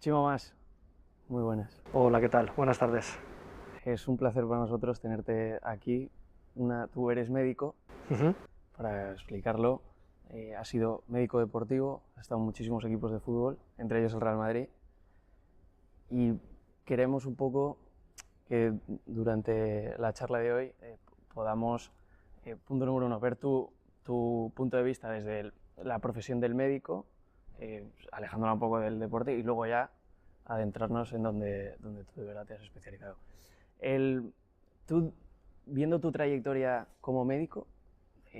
Chimo Más, muy buenas. Hola, ¿qué tal? Buenas tardes. Es un placer para nosotros tenerte aquí. Tú eres médico, Ujú. para explicarlo. Has sido médico deportivo, has estado en muchísimos equipos de fútbol, entre ellos el Real Madrid. Y queremos un poco que durante la charla de hoy podamos, punto número uno, ver tu punto de vista desde la profesión del médico, alejándola un poco del deporte, y luego ya adentrarnos en donde tú de verdad te has especializado. El, Tú, viendo tu trayectoria como médico,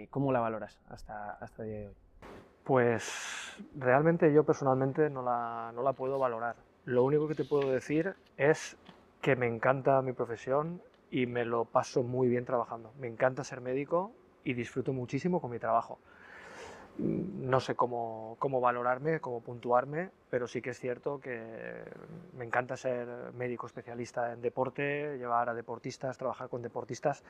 ¿cómo la valoras hasta el día de hoy? Pues realmente yo personalmente no la puedo valorar. Lo único que te puedo decir es que me encanta mi profesión y me lo paso muy bien trabajando. Me encanta ser médico y disfruto muchísimo con mi trabajo. No sé cómo valorarme, cómo puntuarme, pero sí que es cierto que me encanta ser médico especialista en deporte, llevar a deportistas, trabajar con deportistas.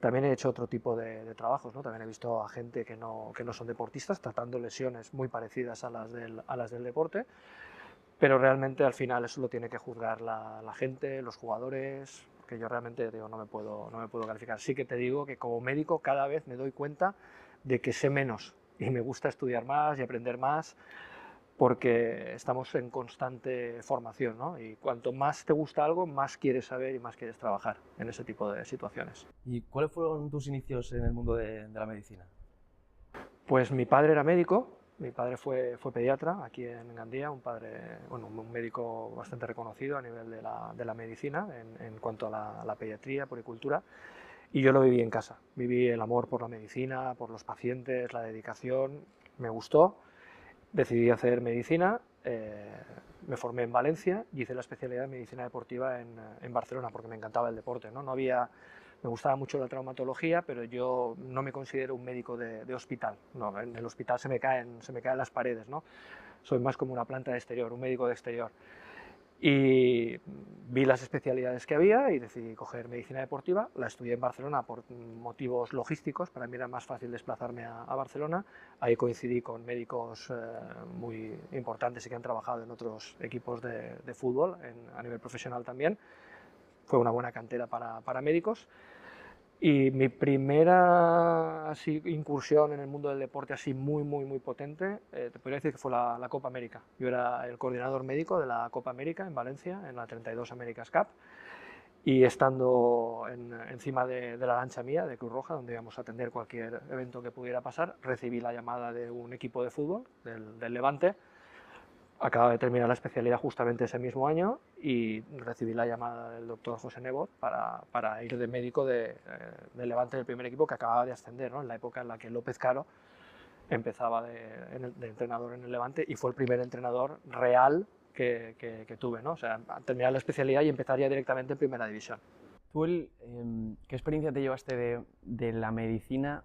También he hecho otro tipo de trabajos, ¿no? También he visto a gente que no son deportistas tratando lesiones muy parecidas a las del deporte, pero realmente al final eso lo tiene que juzgar la gente, los jugadores, que yo realmente digo, no me puedo calificar. Sí que te digo que como médico cada vez me doy cuenta de que sé menos y me gusta estudiar más y aprender más porque estamos en constante formación, ¿no? Y cuanto más te gusta algo, más quieres saber y más quieres trabajar en ese tipo de situaciones. ¿Y cuáles fueron tus inicios en el mundo de la medicina? Pues mi padre era médico, mi padre fue pediatra aquí en Gandía, un padre, bueno, un médico bastante reconocido a nivel de la medicina en cuanto a la pediatría, puricultura, y yo lo viví en casa. Viví el amor por la medicina, por los pacientes, la dedicación, me gustó, decidí hacer medicina, me formé en Valencia y hice la especialidad de medicina deportiva en Barcelona porque me encantaba el deporte, ¿no? Me gustaba mucho la traumatología, pero yo no me considero un médico de hospital. No, en el hospital se me caen las paredes, ¿no? Soy más como una planta de exterior, un médico de exterior. Y vi las especialidades que había y decidí coger medicina deportiva. La estudié en Barcelona por motivos logísticos, para mí era más fácil desplazarme a Barcelona. Ahí coincidí con médicos muy importantes y que han trabajado en otros equipos de fútbol a nivel profesional también. Fue una buena cantera para médicos. Y mi primera así, incursión en el mundo del deporte así muy, muy, muy potente, te podría decir que fue la Copa América. Yo era el coordinador médico de la Copa América en Valencia, en la 32 Américas Cup, y estando encima de la lancha mía, de Cruz Roja, donde íbamos a atender cualquier evento que pudiera pasar, recibí la llamada de un equipo de fútbol del Levante. Acababa de terminar la especialidad justamente ese mismo año y recibí la llamada del doctor José Nebot para ir de médico de Levante del primer equipo que acababa de ascender, ¿no? En la época en la que López Caro empezaba de entrenador en el Levante y fue el primer entrenador real que tuve, ¿no? O sea, terminar la especialidad y empezaría directamente en primera división. ¿Qué experiencia te llevaste de la medicina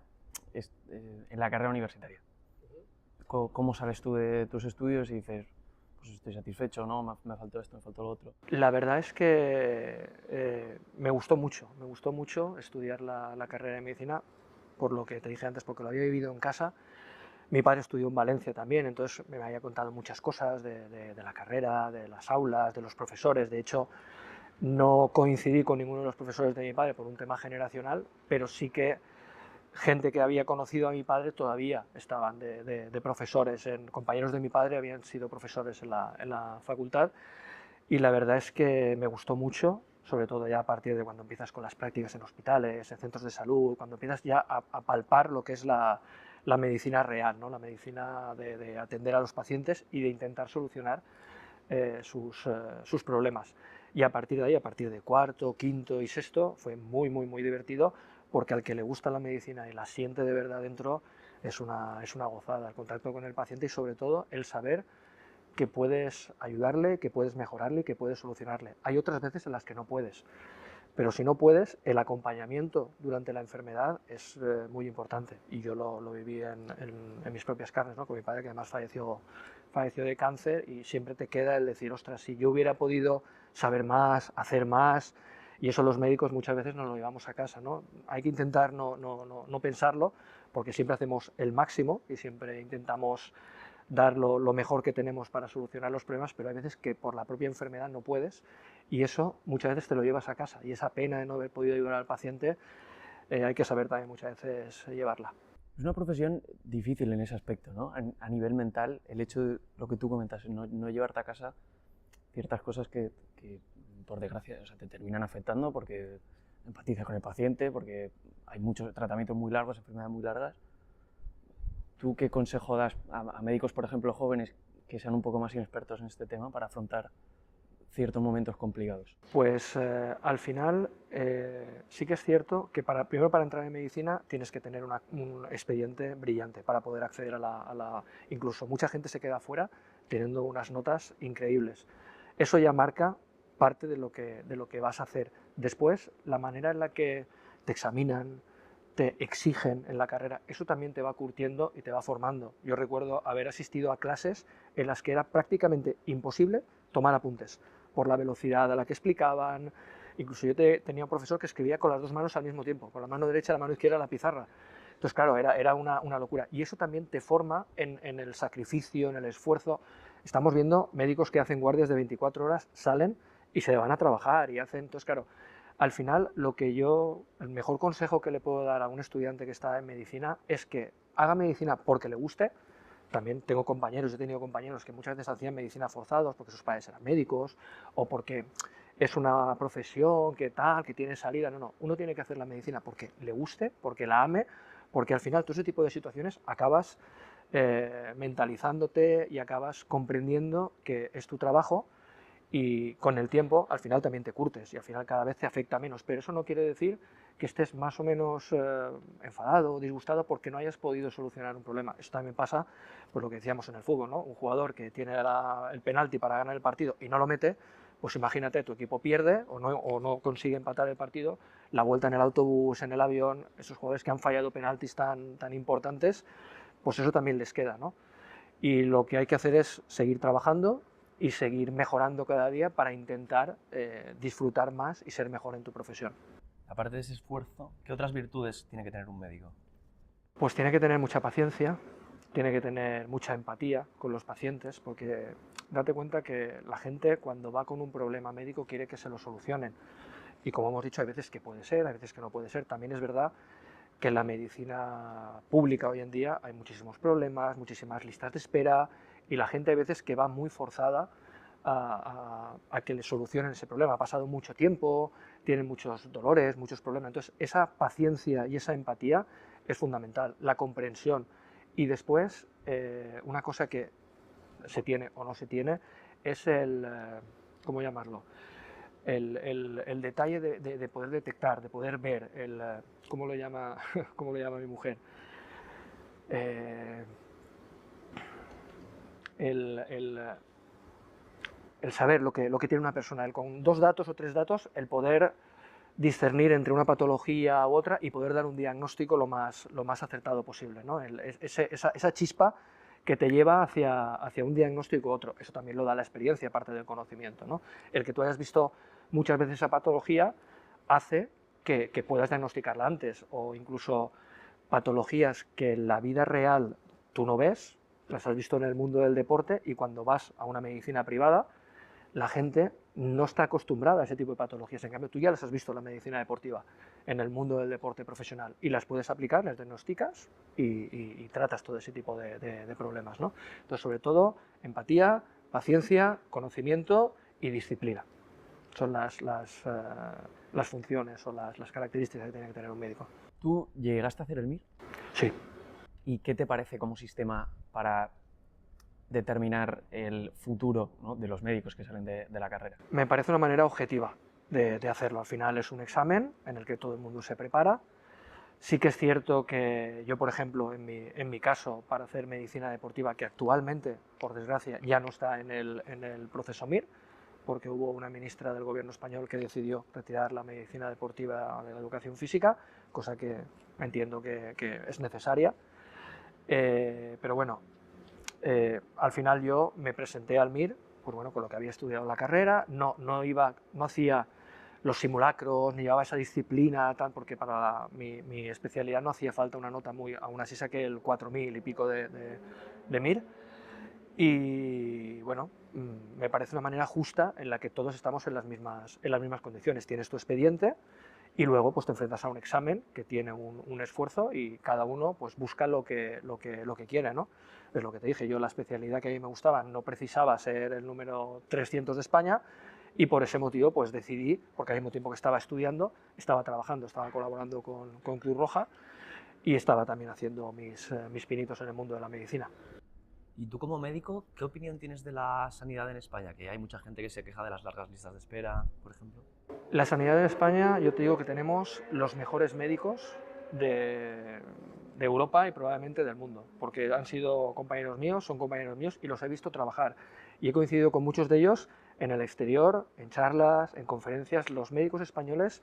en la carrera universitaria? ¿Cómo sales tú de tus estudios y dices, pues estoy satisfecho, ¿no? Me faltó esto, me faltó lo otro? La verdad es que me gustó mucho estudiar la carrera de medicina, por lo que te dije antes, porque lo había vivido en casa. Mi padre estudió en Valencia también, entonces me había contado muchas cosas de la carrera, de las aulas, de los profesores. De hecho, no coincidí con ninguno de los profesores de mi padre por un tema generacional, pero sí que gente que había conocido a mi padre todavía estaban de profesores, compañeros de mi padre habían sido profesores en la facultad y la verdad es que me gustó mucho, sobre todo ya a partir de cuando empiezas con las prácticas en hospitales, en centros de salud, cuando empiezas ya a palpar lo que es la medicina real, ¿no? La medicina de atender a los pacientes y de intentar solucionar sus problemas. Y a partir de ahí, a partir de cuarto, quinto y sexto, fue muy, muy, muy divertido porque al que le gusta la medicina y la siente de verdad dentro, es una gozada el contacto con el paciente y sobre todo el saber que puedes ayudarle, que puedes mejorarle y que puedes solucionarle. Hay otras veces en las que no puedes, pero si no puedes, el acompañamiento durante la enfermedad es muy importante y yo lo viví en mis propias carnes, ¿no? Con mi padre que además falleció de cáncer y siempre te queda el decir, ostras, si yo hubiera podido saber más, hacer más, y eso los médicos muchas veces nos lo llevamos a casa, ¿no? Hay que intentar no pensarlo porque siempre hacemos el máximo y siempre intentamos dar lo mejor que tenemos para solucionar los problemas, pero hay veces que por la propia enfermedad no puedes y eso muchas veces te lo llevas a casa y esa pena de no haber podido ayudar al paciente hay que saber también muchas veces llevarla. Es una profesión difícil en ese aspecto, ¿no? A nivel mental, el hecho de lo que tú comentas, no llevarte a casa ciertas cosas que por desgracia, o sea, te terminan afectando porque empatizas con el paciente, porque hay muchos tratamientos muy largos, enfermedades muy largas. ¿Tú qué consejo das a médicos, por ejemplo, jóvenes que sean un poco más inexpertos en este tema para afrontar ciertos momentos complicados? Pues al final sí que es cierto que primero para entrar en medicina tienes que tener un expediente brillante para poder acceder a la... Incluso mucha gente se queda fuera teniendo unas notas increíbles. Eso ya marca parte de lo que vas a hacer. Después, la manera en la que te examinan, te exigen en la carrera, eso también te va curtiendo y te va formando. Yo recuerdo haber asistido a clases en las que era prácticamente imposible tomar apuntes por la velocidad a la que explicaban. Incluso yo tenía un profesor que escribía con las dos manos al mismo tiempo, con la mano derecha y la mano izquierda en la pizarra. Entonces, claro, era una locura. Y eso también te forma en el sacrificio, en el esfuerzo. Estamos viendo médicos que hacen guardias de 24 horas, salen y se van a trabajar y hacen... Entonces, claro, al final el mejor consejo que le puedo dar a un estudiante que está en medicina es que haga medicina porque le guste. También he tenido compañeros que muchas veces hacían medicina forzados porque sus padres eran médicos o porque es una profesión que tiene salida. No, uno tiene que hacer la medicina porque le guste, porque la ame, porque al final todo ese tipo de situaciones acabas mentalizándote y acabas comprendiendo que es tu trabajo y con el tiempo al final también te curtes y al final cada vez te afecta menos, pero eso no quiere decir que estés más o menos enfadado o disgustado porque no hayas podido solucionar un problema. Eso también pasa, pues lo que decíamos en el fútbol, ¿no? Un jugador que tiene el penalti para ganar el partido y no lo mete, pues imagínate, tu equipo pierde o no consigue empatar el partido, la vuelta en el autobús, en el avión, esos jugadores que han fallado penaltis tan importantes, pues eso también les queda, ¿no? Y lo que hay que hacer es seguir trabajando y seguir mejorando cada día para intentar disfrutar más y ser mejor en tu profesión. Aparte de ese esfuerzo, ¿qué otras virtudes tiene que tener un médico? Pues tiene que tener mucha paciencia, tiene que tener mucha empatía con los pacientes, porque date cuenta que la gente cuando va con un problema médico quiere que se lo solucionen. Y como hemos dicho, hay veces que puede ser, hay veces que no puede ser. También es verdad que en la medicina pública hoy en día hay muchísimos problemas, muchísimas listas de espera, y la gente hay veces que va muy forzada a que le solucionen ese problema. Ha pasado mucho tiempo, tienen muchos dolores, muchos problemas. Entonces, esa paciencia y esa empatía es fundamental, la comprensión. Y después, una cosa que se tiene o no se tiene es ¿cómo llamarlo? El detalle de poder detectar, de poder ver, ¿cómo lo llama mi mujer? El saber lo que tiene una persona, con 2 datos o 3 datos, el poder discernir entre una patología u otra y poder dar un diagnóstico lo más acertado posible, ¿no? Esa chispa que te lleva hacia un diagnóstico u otro, eso también lo da la experiencia, aparte del conocimiento, ¿no? El que tú hayas visto muchas veces esa patología hace que puedas diagnosticarla antes, o incluso patologías que en la vida real tú no ves, las has visto en el mundo del deporte y cuando vas a una medicina privada, la gente no está acostumbrada a ese tipo de patologías. En cambio, tú ya las has visto en la medicina deportiva, en el mundo del deporte profesional, y las puedes aplicar, las diagnosticas y tratas todo ese tipo de problemas, ¿no? Entonces, sobre todo, empatía, paciencia, conocimiento y disciplina. Son las funciones o las características que tiene que tener un médico. ¿Tú llegaste a hacer el MIR? Sí. ¿Y qué te parece como sistema para determinar el futuro, ¿no?, de los médicos que salen de la carrera? Me parece una manera objetiva de hacerlo. Al final es un examen en el que todo el mundo se prepara. Sí que es cierto que yo, por ejemplo, en mi caso, para hacer medicina deportiva, que actualmente, por desgracia, ya no está en el proceso MIR, porque hubo una ministra del gobierno español que decidió retirar la medicina deportiva de la educación física, cosa que entiendo que es necesaria. Pero bueno, al final yo me presenté al MIR, pues bueno, con lo que había estudiado en la carrera, no hacía los simulacros, ni llevaba esa disciplina, porque para mi especialidad no hacía falta una nota aún así saqué el 4000 y pico de MIR, Y bueno, me parece una manera justa en la que todos estamos en las mismas condiciones. Tienes tu expediente y luego pues te enfrentas a un examen que tiene un esfuerzo y cada uno pues busca lo que quiere, ¿no? Es lo que te dije, yo la especialidad que a mí me gustaba no precisaba ser el número 300 de España y por ese motivo pues decidí, porque al mismo tiempo que estaba estudiando, estaba trabajando, estaba colaborando con Cruz Roja y estaba también haciendo mis pinitos en el mundo de la medicina. Y tú como médico, ¿qué opinión tienes de la sanidad en España? Que hay mucha gente que se queja de las largas listas de espera, por ejemplo. La sanidad en España, yo te digo que tenemos los mejores médicos de Europa y probablemente del mundo, porque han sido compañeros míos, son compañeros míos y los he visto trabajar. Y he coincidido con muchos de ellos en el exterior, en charlas, en conferencias. Los médicos españoles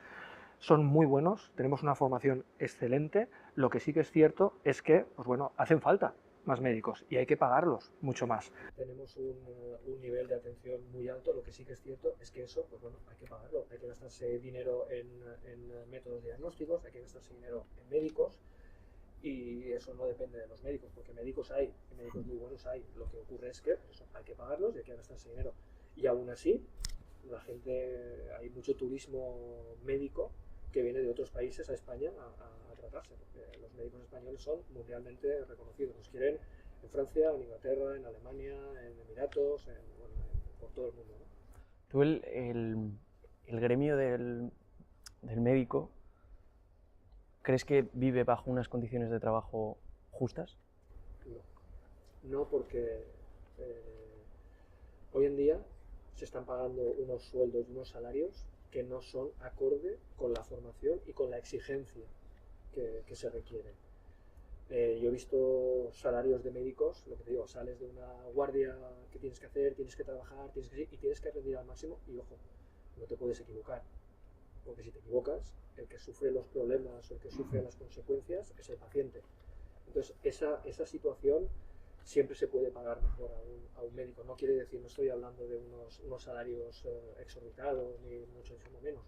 son muy buenos, tenemos una formación excelente. Lo que sí que es cierto es que, pues bueno, hacen falta más médicos y hay que pagarlos mucho más. Tenemos un nivel de atención muy alto, lo que sí que es cierto es que eso, pues bueno, hay que pagarlo, hay que gastarse dinero en métodos diagnósticos, hay que gastarse dinero en médicos y eso no depende de los médicos, porque médicos hay, y médicos muy buenos hay, lo que ocurre es que pues, hay que pagarlos y hay que gastarse dinero. Y aún así, la gente, hay mucho turismo médico que viene de otros países a España a tratarse, porque los médicos españoles son mundialmente reconocidos. Nos quieren en Francia, en Inglaterra, en Alemania, en Emiratos, bueno, por todo el mundo, ¿no? Tú el gremio del médico, ¿crees que vive bajo unas condiciones de trabajo justas? No porque hoy en día se están pagando unos sueldos y unos salarios que no son acorde con la formación y con la exigencia que se requiere. Yo he visto salarios de médicos, lo que te digo, sales de una guardia que tienes que hacer, tienes que trabajar, y tienes que rendir al máximo y ojo, no te puedes equivocar, porque si te equivocas, el que sufre los problemas o el que sufre las consecuencias es el paciente. Entonces, esa situación siempre se puede pagar mejor a un médico. No quiere decir, no estoy hablando de unos salarios exorbitados, ni muchísimo menos,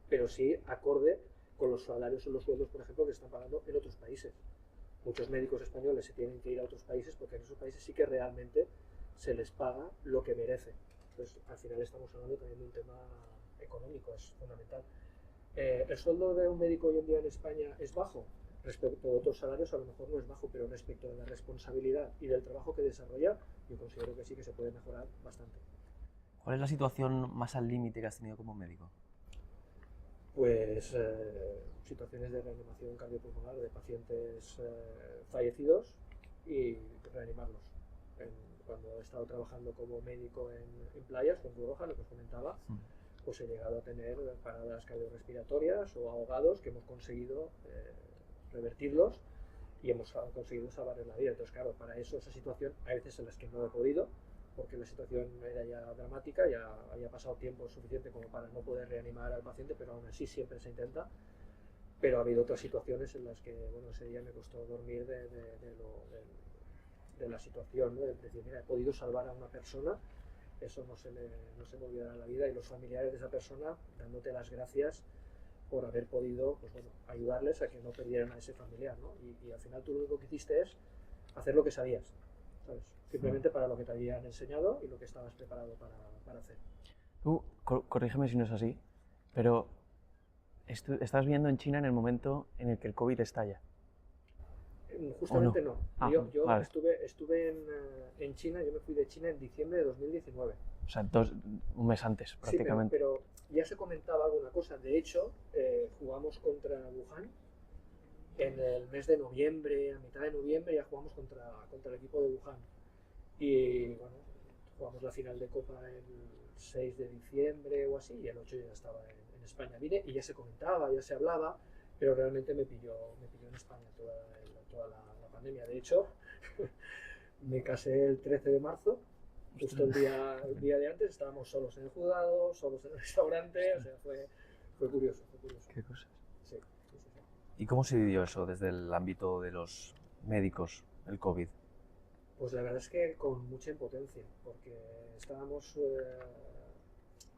pero sí acorde con los salarios o los sueldos, por ejemplo, que están pagando en otros países. Muchos médicos españoles se tienen que ir a otros países porque en esos países sí que realmente se les paga lo que merece. Entonces, al final estamos hablando también de un tema económico, es fundamental. ¿El sueldo de un médico hoy en día en España es bajo? Respecto a otros salarios a lo mejor no es bajo, pero respecto de la responsabilidad y del trabajo que desarrolla, yo considero que sí que se puede mejorar bastante. ¿Cuál es la situación más al límite que has tenido como médico? Pues situaciones de reanimación cardiopulmonar de pacientes fallecidos y reanimarlos. Cuando he estado trabajando como médico en playas con Cruz Roja, lo que os comentaba, pues he llegado a tener paradas cardiorrespiratorias o ahogados que hemos conseguido revertirlos y hemos conseguido salvarles la vida. Entonces, claro, para eso, esa situación, hay veces en las que no he podido, porque la situación era ya dramática, ya había pasado tiempo suficiente como para no poder reanimar al paciente, pero aún así siempre se intenta. Pero ha habido otras situaciones en las que, bueno, ese día me costó dormir de la situación, ¿no? De decir, mira, he podido salvar a una persona, eso no se me olvidará en la vida, y los familiares de esa persona dándote las gracias por haber podido, pues bueno, ayudarles a que no perdieran a ese familiar, ¿no? Y al final tú lo único que hiciste es hacer lo que sabías, ¿sabes? Simplemente para lo que te habían enseñado y lo que estabas preparado para hacer. Tú, corrígeme si no es así, pero estás viendo en China en el momento en el que el COVID estalla. Justamente no. Yo vale. estuve en China, yo me fui de China en diciembre de 2019. O sea, un mes antes, prácticamente. Sí, pero ya se comentaba alguna cosa. De hecho, jugamos contra Wuhan en el mes de noviembre, a mitad de noviembre, ya jugamos contra el equipo de Wuhan. Y bueno, jugamos la final de Copa el 6 de diciembre o así, y el 8 ya estaba en España. Vine y ya se comentaba, ya se hablaba, pero realmente me pilló en España toda la pandemia. De hecho, me casé el 13 de marzo, justo el día de antes, estábamos solos en el juzgado, solos en el restaurante, o sea, fue curioso, fue curioso. ¿Qué cosas? Sí. ¿Y cómo se vivió eso desde el ámbito de los médicos, el COVID? Pues la verdad es que con mucha impotencia, porque estábamos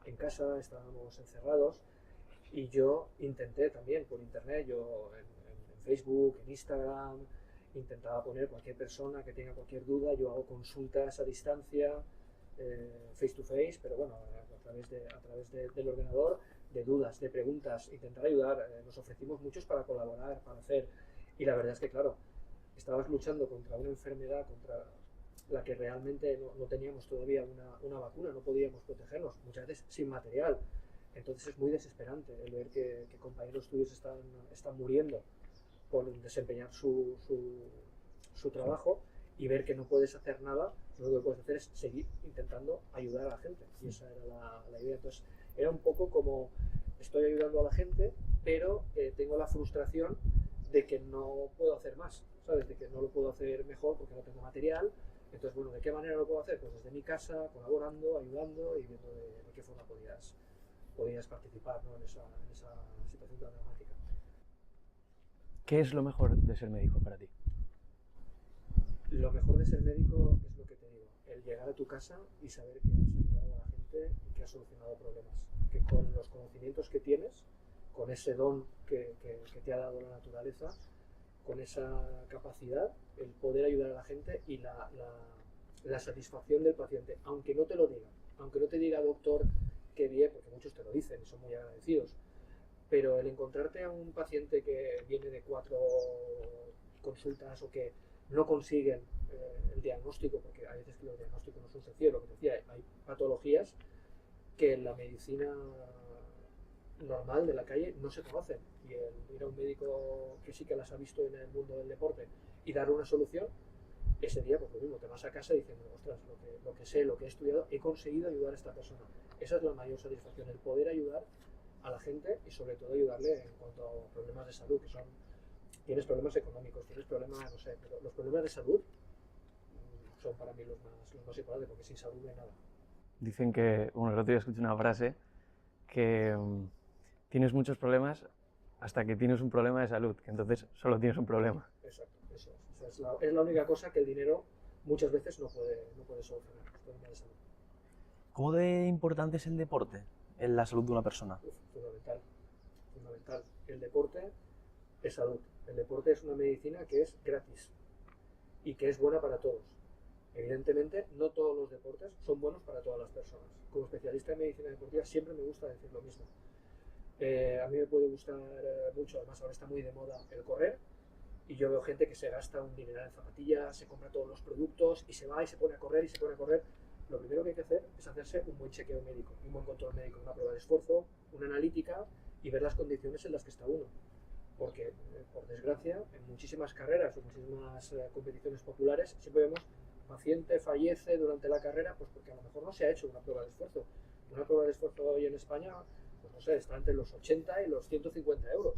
en casa, estábamos encerrados, y yo intenté también por internet, yo en Facebook, en Instagram, intentaba poner cualquier persona que tenga cualquier duda, yo hago consultas a distancia, face to face, pero bueno, a través del ordenador, de dudas, de preguntas, intentar ayudar. Nos ofrecimos muchos para colaborar, para hacer, y la verdad es que claro, estabas luchando contra una enfermedad, contra la que realmente no teníamos todavía una vacuna, no podíamos protegernos, muchas veces sin material. Entonces es muy desesperante el ver que compañeros tuyos están muriendo por desempeñar su trabajo y ver que no puedes hacer nada, lo único que puedes hacer es seguir intentando ayudar a la gente. Y esa era la idea. Entonces era un poco como, estoy ayudando a la gente, pero tengo la frustración de que no puedo hacer más, ¿sabes? De que no lo puedo hacer mejor porque no tengo material. Entonces, bueno, ¿de qué manera lo puedo hacer? Pues desde mi casa, colaborando, ayudando y viendo de qué forma podías participar, ¿no? en esa situación tan dramática. ¿Qué es lo mejor de ser médico para ti? Lo mejor de ser médico es lo que te digo, el llegar a tu casa y saber que has ayudado a la gente y que has solucionado problemas, que con los conocimientos que tienes, con ese don que te ha dado la naturaleza, con esa capacidad, el poder ayudar a la gente y la satisfacción del paciente, aunque no te lo diga, aunque no te diga doctor, qué bien, porque muchos te lo dicen y son muy agradecidos, pero el encontrarte a un paciente que viene de 4 consultas o que no consiguen el diagnóstico, porque hay veces que los diagnósticos no son sencillos, lo que te decía, hay patologías que en la medicina normal de la calle no se conocen, y el ir a un médico que sí que las ha visto en el mundo del deporte y darle una solución, ese día pues lo mismo, te vas a casa diciendo, ostras, lo que sé, lo que he estudiado, he conseguido ayudar a esta persona. Esa es la mayor satisfacción, el poder ayudar a la gente y sobre todo ayudarle en cuanto a problemas de salud, que son, tienes problemas económicos, tienes problemas, no sé, pero los problemas de salud son para mí los más importantes, porque sin salud no hay nada. Dicen que, bueno, el otro día escuché una frase que tienes muchos problemas hasta que tienes un problema de salud, que entonces solo tienes un problema. Exacto, eso es. O sea, es la única cosa que el dinero muchas veces no puede solucionar, los problemas de salud. ¿Cómo de importante es el deporte en la salud de una persona? Fundamental, fundamental. El deporte es salud. El deporte es una medicina que es gratis y que es buena para todos. Evidentemente, no todos los deportes son buenos para todas las personas. Como especialista en medicina deportiva siempre me gusta decir lo mismo. A mí me puede gustar mucho, además ahora está muy de moda el correr, y yo veo gente que se gasta un dineral en zapatillas, se compra todos los productos y se va y se pone a correr y se pone a correr. Lo primero que hay que hacer es hacerse un buen chequeo médico, un buen control médico, una prueba de esfuerzo, una analítica y ver las condiciones en las que está uno. Porque, por desgracia, en muchísimas carreras o muchísimas competiciones populares siempre vemos paciente fallece durante la carrera pues porque a lo mejor no se ha hecho una prueba de esfuerzo. Una prueba de esfuerzo hoy en España, pues no sé, está entre los 80 y los 150 euros.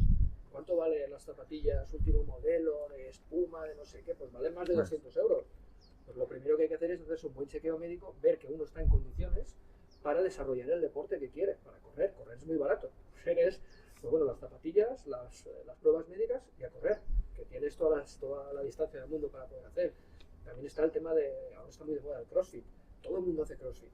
¿Cuánto valen las zapatillas último modelo, de espuma, de no sé qué? Pues valen más de 200 euros. Pues lo primero que hay que hacer es hacerse un buen chequeo médico, ver que uno está en condiciones para desarrollar el deporte que quiere, para correr. Correr es muy barato. Correr es, pues bueno, las zapatillas, las pruebas médicas y a correr, que tienes toda la distancia del mundo para poder hacer. También está el tema de, ahora está muy de moda el CrossFit. Todo el mundo hace CrossFit.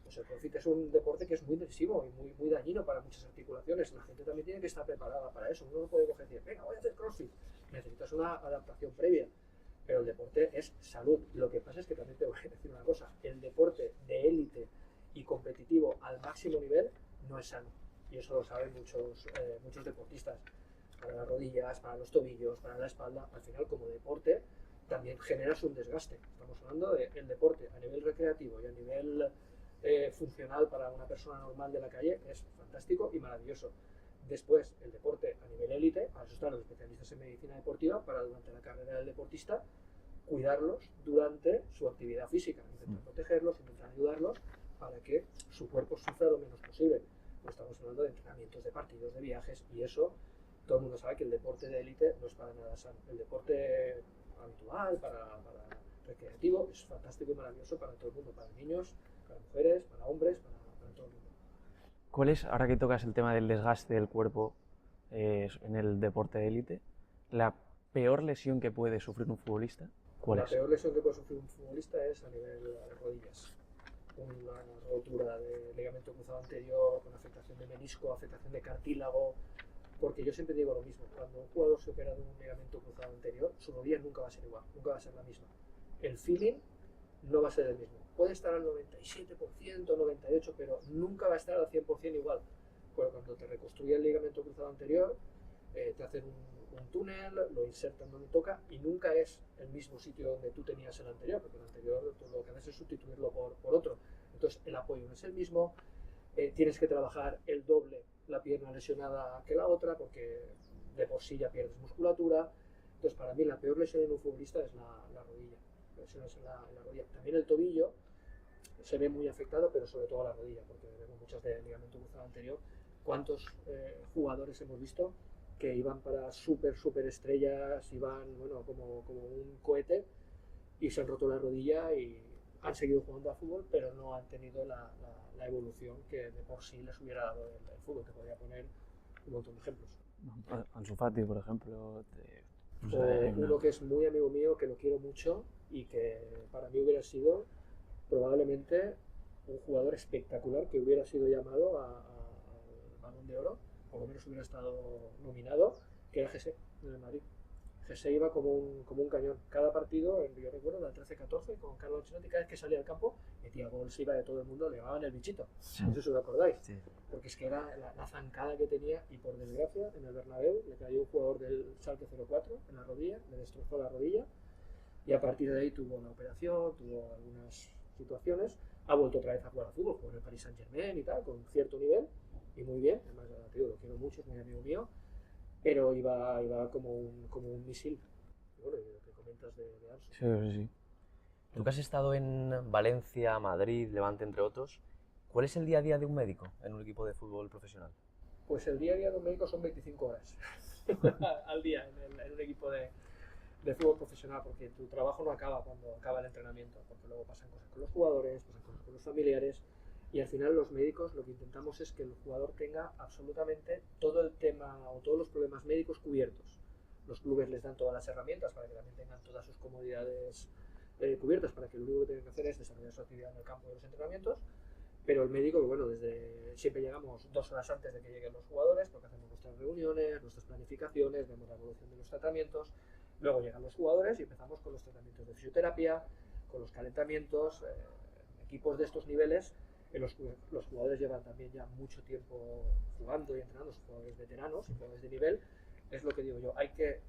Pues el CrossFit es un deporte que es muy lesivo y muy dañino para muchas articulaciones. La gente también tiene que estar preparada para eso. Uno no puede coger y decir, venga, voy a hacer CrossFit. Necesitas una adaptación previa. Pero el deporte es salud. Lo que pasa es que también te voy a decir una cosa. El deporte de élite y competitivo al máximo nivel no es sano. Y eso lo saben muchos deportistas. Para las rodillas, para los tobillos, para la espalda. Al final, como deporte, también generas un desgaste. Estamos hablando del deporte a nivel recreativo y a nivel funcional para una persona normal de la calle, es fantástico y maravilloso. Después, el deporte a nivel élite, para eso están los especialistas en medicina deportiva, para durante la carrera del deportista cuidarlos durante su actividad física, intentar protegerlos, intentar ayudarlos para que su cuerpo sufra lo menos posible. Pues estamos hablando de entrenamientos, de partidos, de viajes, y eso todo el mundo sabe que el deporte de élite no es para nada sano. El deporte habitual, para recreativo, es fantástico y maravilloso para todo el mundo, para niños, para mujeres, para hombres, para todo el mundo. ¿Cuál es, ahora que tocas el tema del desgaste del cuerpo en el deporte de élite, la peor lesión que puede sufrir un futbolista? ¿Cuál es? La peor lesión que puede sufrir un futbolista es a nivel de rodillas. Una rotura de ligamento cruzado anterior con afectación de menisco, afectación de cartílago, porque yo siempre digo lo mismo, cuando un jugador se opera de un ligamento cruzado anterior, su rodilla nunca va a ser igual, nunca va a ser la misma. El feeling no va a ser el mismo. Puede estar al 97%, 98%, pero nunca va a estar al 100% igual. Pero cuando te reconstruye el ligamento cruzado anterior, te hacen un túnel, lo insertan donde toca y nunca es el mismo sitio donde tú tenías el anterior, porque el anterior tú lo que haces es sustituirlo por otro. Entonces el apoyo no es el mismo, tienes que trabajar el doble la pierna lesionada que la otra, porque de por sí ya pierdes musculatura. Entonces para mí la peor lesión en un futbolista es la rodilla. Lesiones en la rodilla. También el tobillo se ve muy afectado, pero sobre todo la rodilla, porque vemos muchas de ligamento cruzado anterior. ¿Cuántos jugadores hemos visto que iban para súper estrellas, iban como un cohete y se han roto la rodilla y han seguido jugando a fútbol, pero no han tenido la evolución que de por sí les hubiera dado el fútbol? Te podría poner un montón de ejemplos. Ansu Fati, por ejemplo. Uno que es muy amigo mío, que lo quiero mucho y que para mí hubiera sido probablemente un jugador espectacular, que hubiera sido llamado al Balón de Oro, por lo menos hubiera estado nominado, que era Jesse en el Madrid. Jesse iba como un cañón. Cada partido, yo recuerdo, la 13-14, con Carlo Ancelotti, cada vez que salía al campo, metía gol, se iba de todo el mundo, le llamaban el bichito. Sí. No sé si os acordáis. Sí. Porque es que era la zancada que tenía, y por desgracia, en el Bernabéu le cayó un jugador del Schalke 04 en la rodilla, le destrozó la rodilla, y a partir de ahí tuvo una operación, tuvo algunas situaciones, ha vuelto otra vez a jugar al fútbol, jugó en el Paris Saint-Germain y tal, con cierto nivel, y muy bien, además tío, lo quiero mucho, es muy amigo mío, pero iba como un misil. Y bueno, y lo que comentas de Ansu. Sí. Tú que has estado en Valencia, Madrid, Levante, entre otros, ¿cuál es el día a día de un médico en un equipo de fútbol profesional? Pues el día a día de un médico son 25 horas al día en un equipo de fútbol profesional, porque tu trabajo no acaba cuando acaba el entrenamiento, porque luego pasan cosas con los jugadores, pasan cosas con los familiares, y al final los médicos lo que intentamos es que el jugador tenga absolutamente todo el tema o todos los problemas médicos cubiertos. Los clubes les dan todas las herramientas para que también tengan todas sus comodidades cubiertas, para que lo único que tienen que hacer es desarrollar su actividad en el campo de los entrenamientos. Pero el médico, bueno, siempre llegamos 2 horas antes de que lleguen los jugadores, porque hacemos nuestras reuniones, nuestras planificaciones, vemos la evolución de los tratamientos. Luego llegan los jugadores y empezamos con los tratamientos de fisioterapia, con los calentamientos, equipos de estos niveles. Los jugadores llevan también ya mucho tiempo jugando y entrenando, son jugadores veteranos y jugadores de nivel. Es lo que digo yo, hay que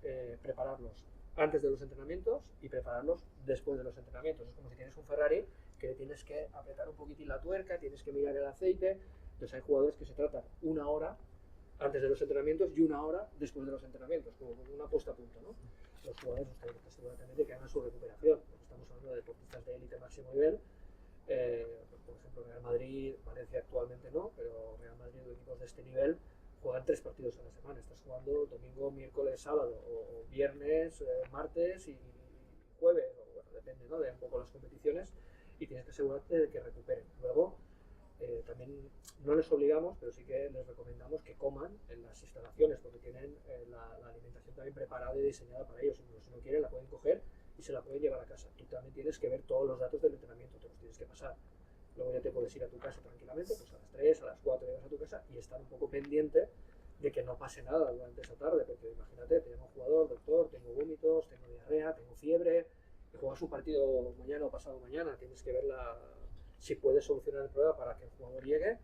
prepararlos antes de los entrenamientos y prepararlos después de los entrenamientos. Es como si tienes un Ferrari que le tienes que apretar un poquitín la tuerca, tienes que mirar el aceite. Entonces hay jugadores que se tratan 1 hora antes de los entrenamientos y 1 hora después de los entrenamientos, como una puesta a punto, ¿no? Los jugadores nos tenemos que asegurar también de que hagan su recuperación, porque estamos hablando de deportistas de élite máximo nivel. Por ejemplo, Real Madrid, Valencia actualmente no, pero Real Madrid o equipos de este nivel juegan 3 partidos a la semana. Estás jugando domingo, miércoles, sábado, o viernes, martes y jueves, o bueno, depende, ¿no?, de un poco las competiciones, y tienes que asegurarte de que recuperen. Luego, también no les obligamos, pero sí que les recomendamos que coman en las instalaciones, porque tienen la alimentación también preparada y diseñada para ellos. Si no quieren, la pueden coger y se la pueden llevar a casa. Tú también tienes que ver todos los datos del entrenamiento, te los tienes que pasar. Luego ya te puedes ir a tu casa tranquilamente, pues a las 3, a las 4 llegas a tu casa y estar un poco pendiente de que no pase nada durante esa tarde, porque imagínate, te llama un jugador, doctor, tengo vómitos, tengo diarrea, tengo fiebre, y juegas un partido mañana o pasado mañana, tienes que ver si puedes solucionar el problema para que el jugador llegue.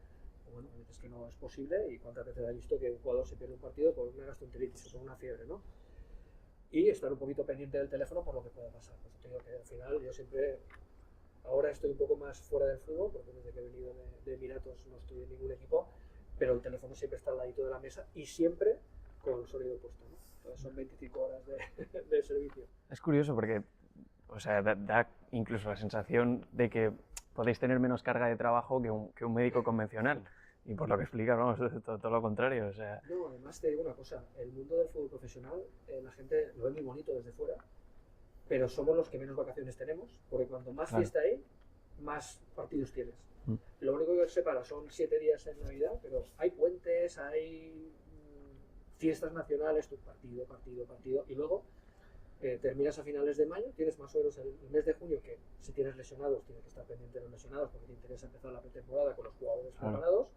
O bueno, a veces que no es posible, y cuántas veces he visto que un jugador se pierde un partido por una gastroenteritis o por una fiebre, ¿no? Y estar un poquito pendiente del teléfono por lo que pueda pasar. Pues te digo que al final yo siempre, ahora estoy un poco más fuera del fútbol, porque desde que he venido de Emiratos no estoy en ningún equipo, pero el teléfono siempre está al ladito de la mesa y siempre con el sonido puesto, ¿no? Entonces son 25 horas de servicio. Es curioso porque, o sea, da incluso la sensación de que podéis tener menos carga de trabajo que un médico convencional. Y por lo que explicas, vamos, todo lo contrario. O sea. No, además te digo una cosa, el mundo del fútbol profesional, la gente lo ve muy bonito desde fuera, pero somos los que menos vacaciones tenemos, porque cuanto más fiesta hay, más partidos tienes. Lo único que os separa son 7 días en Navidad, pero hay puentes, hay fiestas nacionales, tu partido, y luego terminas a finales de mayo, tienes más o menos el mes de junio, que si tienes lesionados, tienes que estar pendiente de los lesionados porque te interesa empezar la pretemporada con los jugadores preparados,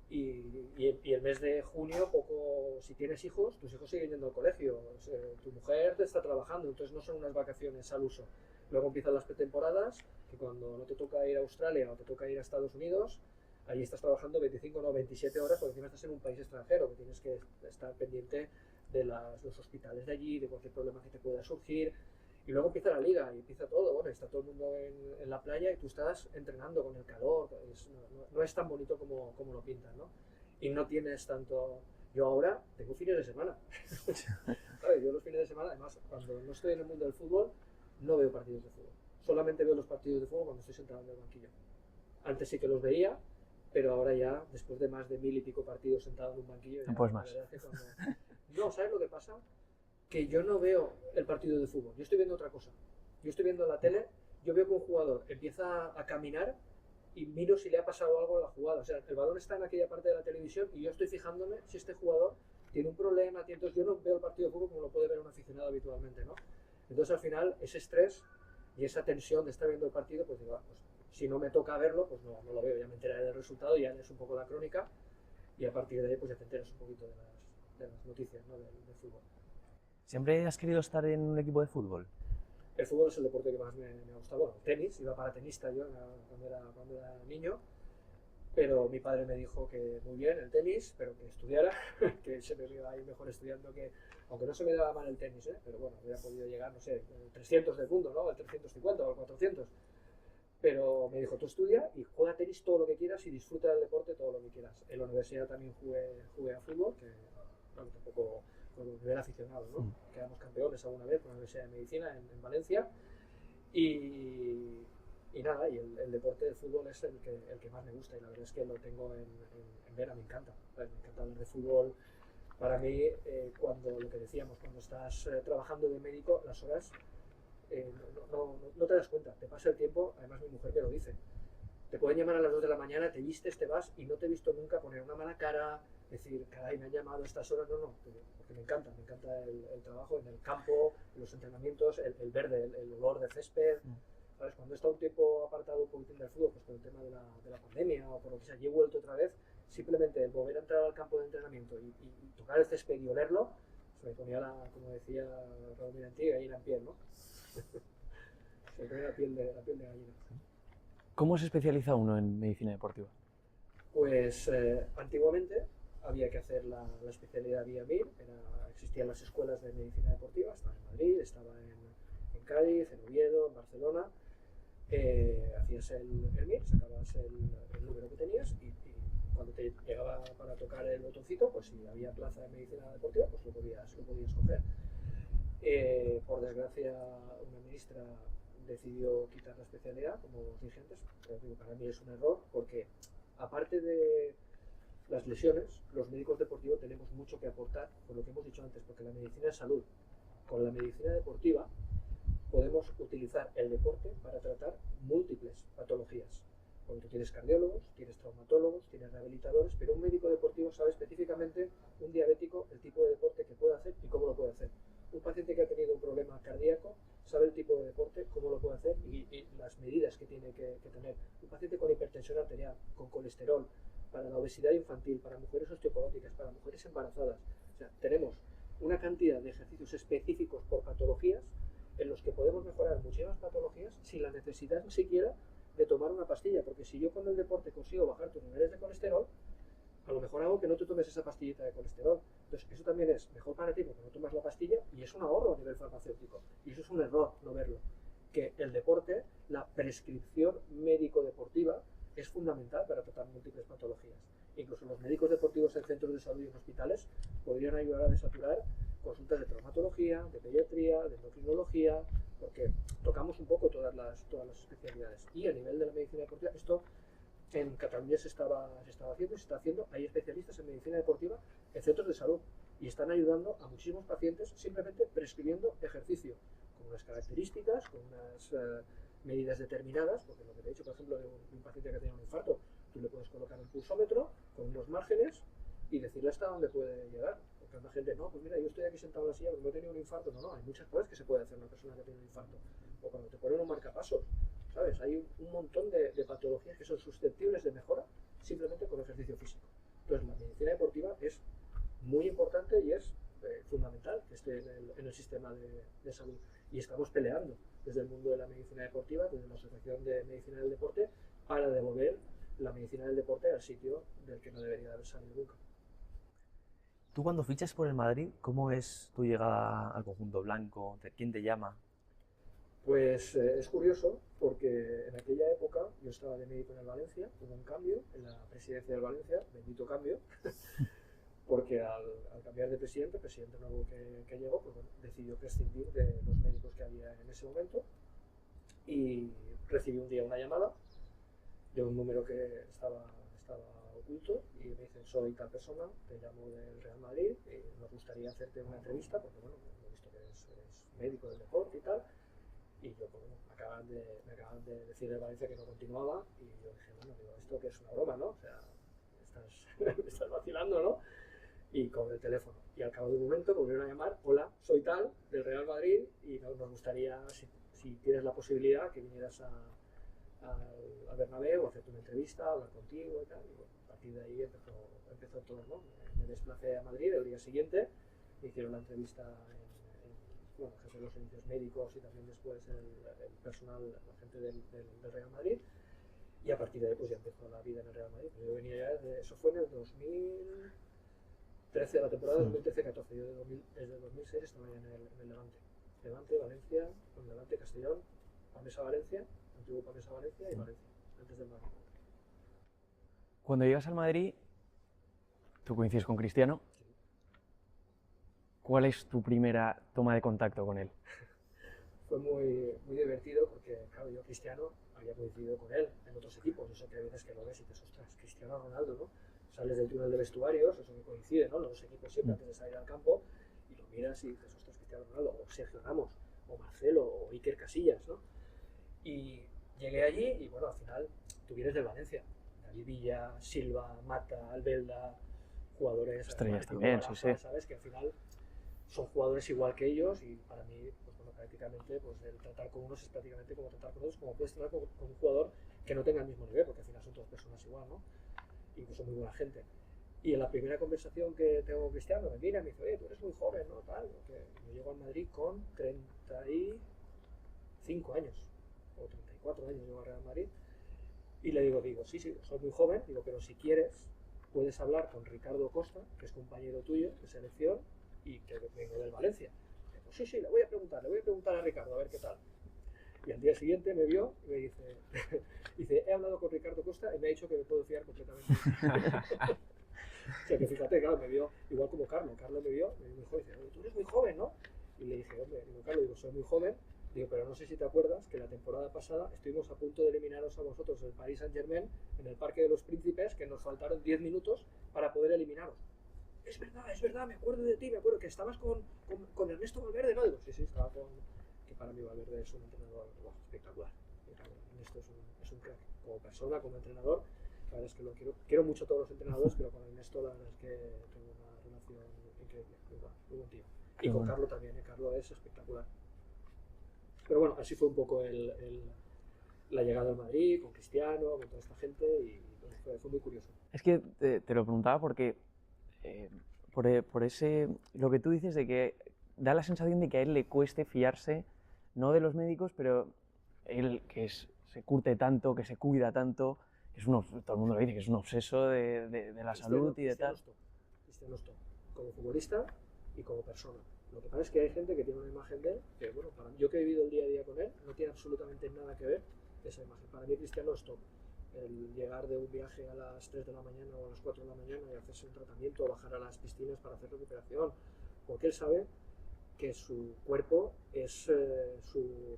y el mes de junio, poco, si tienes hijos, tus hijos siguen yendo al colegio, o sea, tu mujer está trabajando, entonces no son unas vacaciones al uso. Luego empiezan las pretemporadas, que cuando no te toca ir a Australia o te toca ir a Estados Unidos, allí estás trabajando 25 o 27 horas, porque encima estás en un país extranjero, que tienes que estar pendiente de los hospitales de allí, de cualquier problema que te pueda surgir. Y luego empieza la liga y empieza todo, bueno, está todo el mundo en la playa y tú estás entrenando con el calor, no es tan bonito como lo pintan, ¿no? Y no tienes tanto... Yo ahora tengo fines de semana. ¿Sabes? Yo los fines de semana, además, cuando no estoy en el mundo del fútbol, no veo partidos de fútbol. Solamente veo los partidos de fútbol cuando estoy sentado en el banquillo. Antes sí que los veía, pero ahora ya, después de más de 1000 y pico partidos sentado en un banquillo... No puedes más. No, ¿sabes lo que pasa? Que yo no veo el partido de fútbol, yo estoy viendo otra cosa. Yo estoy viendo la tele, yo veo que un jugador empieza a caminar y miro si le ha pasado algo en la jugada. O sea, el balón está en aquella parte de la televisión y yo estoy fijándome si este jugador tiene un problema. Entonces yo no veo el partido de fútbol como lo puede ver un aficionado habitualmente, ¿no? Entonces al final ese estrés y esa tensión de estar viendo el partido, pues digo, pues, si no me toca verlo, pues no lo veo. Ya me enteraré del resultado, ya lees un poco la crónica y a partir de ahí pues ya te enteras un poquito de las noticias, ¿no? del fútbol. ¿Siempre has querido estar en un equipo de fútbol? El fútbol es el deporte que más me gusta. Bueno, el tenis, iba para tenista yo cuando era niño, pero mi padre me dijo que muy bien el tenis, pero que estudiara, que se me iba a ir mejor estudiando, que aunque no se me daba mal el tenis, pero bueno, hubiera podido llegar, no sé, el 300 del mundo, ¿no? El 350 o el 400. Pero me dijo, tú estudia y juega tenis todo lo que quieras y disfruta del deporte todo lo que quieras. En la universidad también jugué a fútbol, que bueno, tampoco... con el nivel aficionado, ¿no? Quedamos campeones alguna vez con la Universidad de Medicina en Valencia y nada, y el deporte del fútbol es el que más me gusta y la verdad es que lo tengo en vena, me encanta hablar de fútbol. Para mí, cuando lo que decíamos, cuando estás trabajando de médico, las horas no te das cuenta, te pasa el tiempo, además mi mujer me lo dice. Te pueden llamar a las 2 de la mañana, te vistes, te vas y no te he visto nunca poner una mala cara, decir, caray, me han llamado a estas horas, no, porque me encanta el trabajo en el campo, en los entrenamientos, el verde, el olor de césped, ¿sabes? Cuando he estado un tiempo apartado un poquitín del fútbol, pues por el tema de la pandemia o por lo que sea, y he vuelto otra vez, simplemente el volver a entrar al campo de entrenamiento y tocar el césped y olerlo, se me ponía, como decía Raúl Mirantí, gallina en piel, ¿no? Se me ponía la piel de gallina. ¿Cómo se especializa uno en medicina deportiva? Pues antiguamente había que hacer la especialidad vía MIR, existían las escuelas de medicina deportiva, estaba en Madrid, estaba en Cádiz, en Oviedo, en Barcelona, hacías el MIR, sacabas el número que tenías y cuando te llegaba para tocar el botoncito, pues si había plaza de medicina deportiva, pues lo podías coger. Por desgracia, una ministra decidió quitar la especialidad, como os dije antes, pero digo, para mí es un error porque aparte de las lesiones, los médicos deportivos tenemos mucho que aportar, por lo que hemos dicho antes, porque la medicina es salud. Con la medicina deportiva podemos utilizar el deporte para tratar múltiples patologías. Porque tú tienes cardiólogos, tienes traumatólogos, tienes rehabilitadores, pero un médico deportivo sabe específicamente, un diabético, el tipo de deporte que puede hacer y cómo lo puede hacer. Un paciente que ha tenido un problema cardíaco sabe el tipo de deporte, cómo lo puede hacer y las medidas que tiene que tener. Un paciente con hipertensión arterial, con colesterol, para la obesidad infantil, para mujeres osteoporóticas, para mujeres embarazadas. O sea, tenemos una cantidad de ejercicios específicos por patologías en los que podemos mejorar muchísimas patologías sin la necesidad ni siquiera de tomar una pastilla, porque si yo con el deporte consigo bajar tus niveles de colesterol, a lo mejor hago que no te tomes esa pastillita de colesterol. Entonces, eso también es mejor para ti porque no tomas la pastilla y es un ahorro a nivel farmacéutico. Y eso es un error no verlo. Que el deporte, la prescripción médico-deportiva, es fundamental para tratar múltiples patologías. Incluso los médicos deportivos en centros de salud y en hospitales podrían ayudar a desaturar consultas de traumatología, de pediatría, de endocrinología, porque tocamos un poco todas las especialidades. Y a nivel de la medicina deportiva, esto en Cataluña se estaba haciendo y se está haciendo. Hay especialistas en medicina deportiva en centros de salud y están ayudando a muchísimos pacientes simplemente prescribiendo ejercicio con unas características, con unas medidas determinadas, porque lo que te he dicho, por ejemplo, de un paciente que tiene un infarto, tú le puedes colocar un pulsómetro con unos márgenes y decirle hasta dónde puede llegar. Porque la gente, no, pues mira, yo estoy aquí sentado en la silla porque no he tenido un infarto. No, hay muchas cosas que se puede hacer una persona que tiene un infarto. O cuando te ponen un marcapasos, ¿sabes? Hay un montón de patologías que son susceptibles de mejora simplemente con ejercicio físico. Entonces la medicina deportiva es muy importante y es fundamental que esté en el sistema de salud. Y estamos peleando desde el mundo de la medicina deportiva, desde la Asociación de Medicina del Deporte, para devolver la medicina del deporte al sitio del que no debería haber salido nunca. Tú cuando fichas por el Madrid, ¿cómo es tu llegada al conjunto blanco? ¿Quién te llama? Pues es curioso porque en aquella época yo estaba de médico en el Valencia, hubo un cambio en la presidencia del Valencia, bendito cambio, porque al cambiar de presidente, el presidente nuevo que llegó, pues bueno, decidió prescindir de los médicos que había en ese momento y recibí un día una llamada de un número que estaba oculto y me dicen: soy tal persona, te llamo del Real Madrid y nos gustaría hacerte una entrevista porque bueno, he visto que eres médico del deporte y tal. Y yo, pues bueno, me acaban de decir de Valencia que no continuaba y yo dije, bueno, digo, esto que es una broma, ¿no? O sea, me estás vacilando, ¿no? Y con el teléfono. Y al cabo de un momento me volvieron a llamar: hola, soy tal, del Real Madrid y nos gustaría, si tienes la posibilidad, que vinieras a Bernabéu, a hacerte una entrevista, a hablar contigo y tal. Y bueno, a partir de ahí empezó todo, ¿no? Me desplacé a Madrid el día siguiente, me hicieron la entrevista bueno, jefe de los servicios médicos y también después el personal, la gente del Real Madrid, y a partir de ahí pues ya empezó la vida en el Real Madrid. Yo venía ya eso fue en el 2013, la temporada 2013-14, yo desde 2006 estaba ya en el Levante, Valencia, Levante, Castellón, Pamesa Valencia, antiguo Pamesa Valencia y Valencia, antes del Madrid. Cuando llegas al Madrid, tú coincides con Cristiano. ¿Cuál es tu primera toma de contacto con él? Fue muy divertido porque, claro, yo Cristiano había coincidido con él en otros equipos. Eso que hay veces que lo ves y dices, ostras, Cristiano Ronaldo, ¿no? Sales del túnel de vestuarios, eso que coincide, ¿no? Los dos equipos siempre antes de salir al campo, y lo miras y dices, ostras, Cristiano Ronaldo, o Sergio Ramos, o Marcelo, o Iker Casillas, ¿no? Y llegué allí y, bueno, al final, tú vienes del Valencia. David Villa, Silva, Mata, Albelda, jugadores... Estrellas también, Rafa, sí. ¿sabes? Que al final son jugadores igual que ellos y para mí, pues bueno, prácticamente, pues el tratar con unos es prácticamente como tratar con otros, como puedes tratar con un jugador que no tenga el mismo nivel, porque al final son todas personas igual, ¿no? Incluso muy buena gente. Y en la primera conversación que tengo con Cristiano, me mira y me dice: oye, tú eres muy joven, ¿no? Tal, porque yo llego al Madrid con 35 años, o 34 años llego al Real Madrid, y le digo, sí, soy muy joven, digo, pero si quieres, puedes hablar con Ricardo Costa, que es compañero tuyo de selección, y que vengo del Valencia. Pues sí, le voy a preguntar a Ricardo a ver qué tal. Y al día siguiente me vio y me dice, he hablado con Ricardo Costa y me ha dicho que me puedo fiar completamente. O sea que fíjate, claro, me vio igual como Carlos me vio, me dijo, dice, tú eres muy joven, ¿no? Y le dije, hombre, digo, Carlos, digo, soy muy joven, digo, pero no sé si te acuerdas que la temporada pasada estuvimos a punto de eliminaros a vosotros el Paris Saint-Germain en el Parque de los Príncipes, que nos faltaron 10 minutos para poder eliminaros. Es verdad, me acuerdo de ti, me acuerdo que estabas con Ernesto Valverde, ¿no? Digo, sí, estaba con... que para mí Valverde es un entrenador espectacular. Ernesto es un crack, como persona, como entrenador. La verdad es que lo quiero mucho a todos los entrenadores, pero con Ernesto la verdad es que tengo una relación increíble, muy buen tío. Y con Carlos también, Carlos es espectacular. Pero bueno, así fue un poco la llegada al Madrid, con Cristiano, con toda esta gente, y fue muy curioso. Es que te lo preguntaba porque por ese, lo que tú dices de que da la sensación de que a él le cueste fiarse, no de los médicos, pero él que se curte tanto, que se cuida tanto, que es todo el mundo lo dice, que es un obseso de la salud y de tal. Cristiano es top, como futbolista y como persona. Lo que pasa es que hay gente que tiene una imagen de él, que bueno, yo que he vivido el día a día con él, no tiene absolutamente nada que ver esa imagen. Para mí Cristiano es top. El llegar de un viaje a las 3 de la mañana o a las 4 de la mañana y hacerse un tratamiento, bajar a las piscinas para hacer recuperación, porque él sabe que su cuerpo es su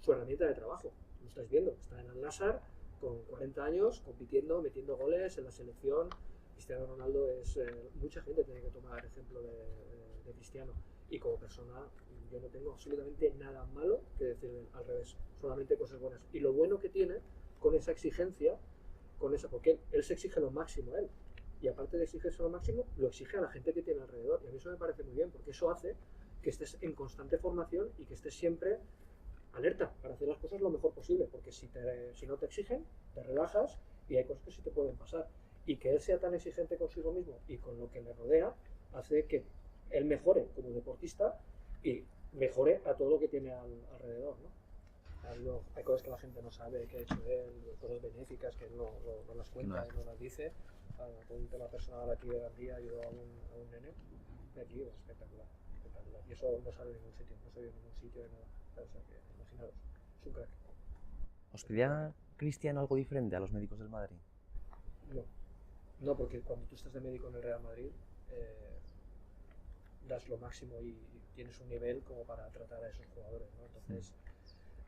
herramienta de trabajo. Lo estáis viendo, está en Al-Nassr con 40 años, compitiendo, metiendo goles en la selección. Cristiano Ronaldo es... mucha gente tiene que tomar ejemplo de Cristiano, y como persona yo no tengo absolutamente nada malo que decir, al revés, solamente cosas buenas. Y lo bueno que tiene con esa exigencia, porque él se exige lo máximo él, y aparte de exigirse lo máximo, lo exige a la gente que tiene alrededor, y a mí eso me parece muy bien, porque eso hace que estés en constante formación y que estés siempre alerta para hacer las cosas lo mejor posible, porque si no te exigen, te relajas y hay cosas que sí te pueden pasar. Y que él sea tan exigente consigo mismo y con lo que le rodea hace que él mejore como deportista y mejore a todo lo que tiene alrededor, ¿no? Hay cosas que la gente no sabe que ha hecho él, cosas benéficas que él no las cuenta y no las dice. Por un tema personal aquí de Gandía ayudó a un nene de aquí, espectacular, espectacular. Y eso no sale en ningún sitio, no se ve en ningún sitio de nada. O sea que imaginaros, es un crack. ¿Os pedía Cristiano algo diferente a los médicos del Madrid? No, no, porque cuando tú estás de médico en el Real Madrid, das lo máximo y tienes un nivel como para tratar a esos jugadores, ¿no? Entonces,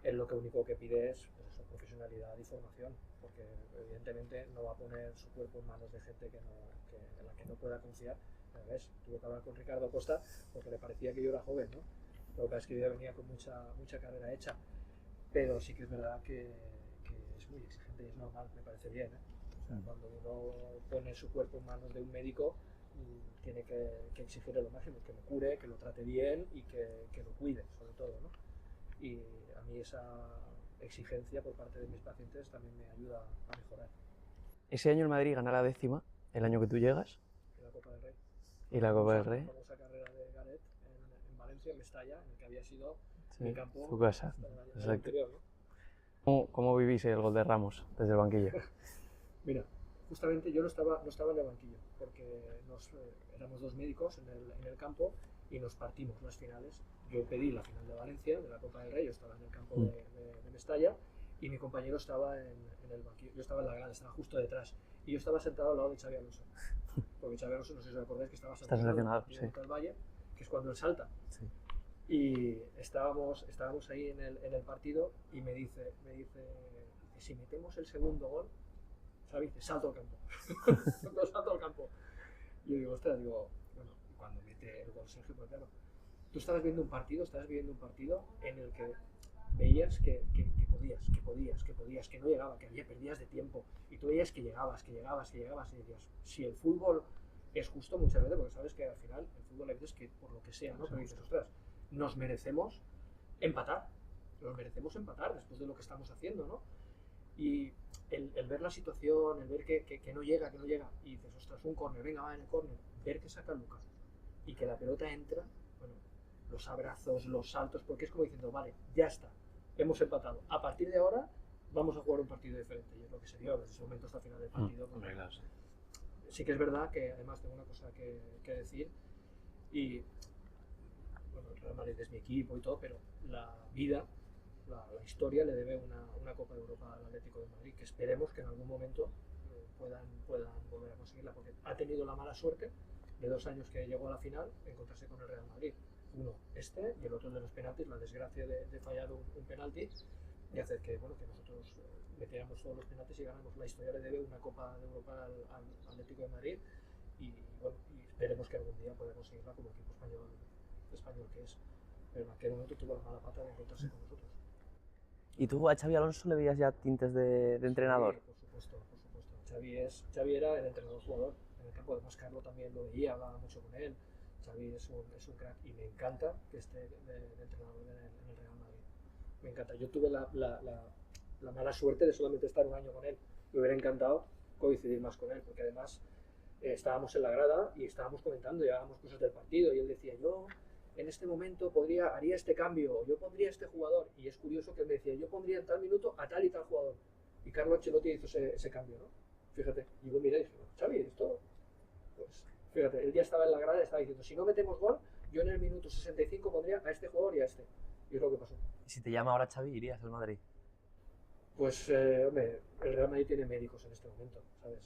él lo único que pide es pues eso, profesionalidad y formación, porque evidentemente no va a poner su cuerpo en manos de gente en la que no pueda confiar. ¿Ves? Tuve que hablar con Ricardo Costa porque le parecía que yo era joven, ¿no? Lo que pasa es que yo ya venía con mucha carrera hecha, pero sí que es verdad que es muy exigente y es normal, me parece bien, ¿eh? O sea, cuando uno pone su cuerpo en manos de un médico, tiene que exigirle lo máximo, que lo cure, que lo trate bien y que lo cuide, sobre todo, ¿no? Y a mí esa exigencia por parte de mis pacientes también me ayuda a mejorar. Ese año el Madrid gana la 10ª, el año que tú llegas, Y la Copa del Rey. y la Copa del Rey. La famosa carrera de Gareth en Valencia, en Mestalla, en el que había sido Sí, mi campo. tu casa, El exacto. anterior, ¿no? ¿Cómo vivís el gol de Ramos desde el banquillo? Mira, justamente yo no estaba en el banquillo, porque éramos dos médicos en el campo y nos partimos las finales. Yo pedí la final de Valencia, de la Copa del Rey, yo estaba en el campo de Mestalla y mi compañero estaba en el banquillo. Yo estaba en la grada, estaba justo detrás y yo estaba sentado al lado de Xabi Alonso. Porque Xabi Alonso, no sé si os acordáis, que estaba sentado en el Valle, que es cuando él salta. Sí. Y estábamos ahí en el partido y me dice, si metemos el segundo gol, ¿sabes? Salto al campo. Salto al campo. Y yo digo, ostras, bueno, cuando mete el gol Sergio, pues claro, tú estabas viendo un partido en el que veías que podías, que no llegaba, que perdías de tiempo, y tú veías que llegabas, y decías, si el fútbol es justo muchas veces, porque sabes que al final el fútbol hay veces que por lo que sea, ¿no? Pero dices, ostras, nos merecemos empatar después de lo que estamos haciendo, ¿no? Y el ver la situación, el ver que no llega, y dices, ostras, un córner, venga, va en el córner, ver que saca Lucas y que la pelota entra, bueno, los abrazos, los saltos, porque es como diciendo, vale, ya está, hemos empatado, a partir de ahora vamos a jugar un partido diferente, y es lo que se dio desde ese momento hasta el final del partido. Sí que es verdad que además tengo una cosa que decir, y bueno, el Real Madrid es mi equipo y todo, pero la vida, la historia le debe una Copa de Europa al Atlético de Madrid, que esperemos que en algún momento puedan volver a conseguirla, porque ha tenido la mala suerte de 2 años que llegó a la final encontrarse con el Real Madrid. Uno y el otro de los penaltis, la desgracia de fallar un penalti y hacer que nosotros metiéramos todos los penaltis y ganamos. La historia le debe una Copa de Europa al Atlético de Madrid y esperemos que algún día pueda conseguirla como equipo español que es. Pero en aquel momento tuvo la mala pata de encontrarse con nosotros. ¿Y tú a Xabi Alonso le veías ya tintes de entrenador? Sí, por supuesto. Xavi era el entrenador jugador en el campo, además Carlo también lo veía, hablaba mucho con él. Xavi es un crack y me encanta que esté de entrenador en el Real Madrid. Me encanta. Yo tuve la mala suerte de solamente estar un año con él. Me hubiera encantado coincidir más con él, porque además estábamos en la grada y estábamos comentando, llevábamos cosas del partido y él decía, yo en este momento haría este cambio, yo pondría este jugador, y es curioso que él me decía, yo pondría en tal minuto a tal y tal jugador, y Carlo Ancelotti hizo ese cambio, ¿no? Fíjate, y yo miré y dije, Xavi, esto, pues fíjate, él ya estaba en la grada y estaba diciendo, si no metemos gol, yo en el minuto 65 pondría a este jugador y a este, y es lo que pasó. ¿Y si te llama ahora Xavi, irías al Madrid? Pues, hombre, el Real Madrid tiene médicos en este momento, ¿sabes?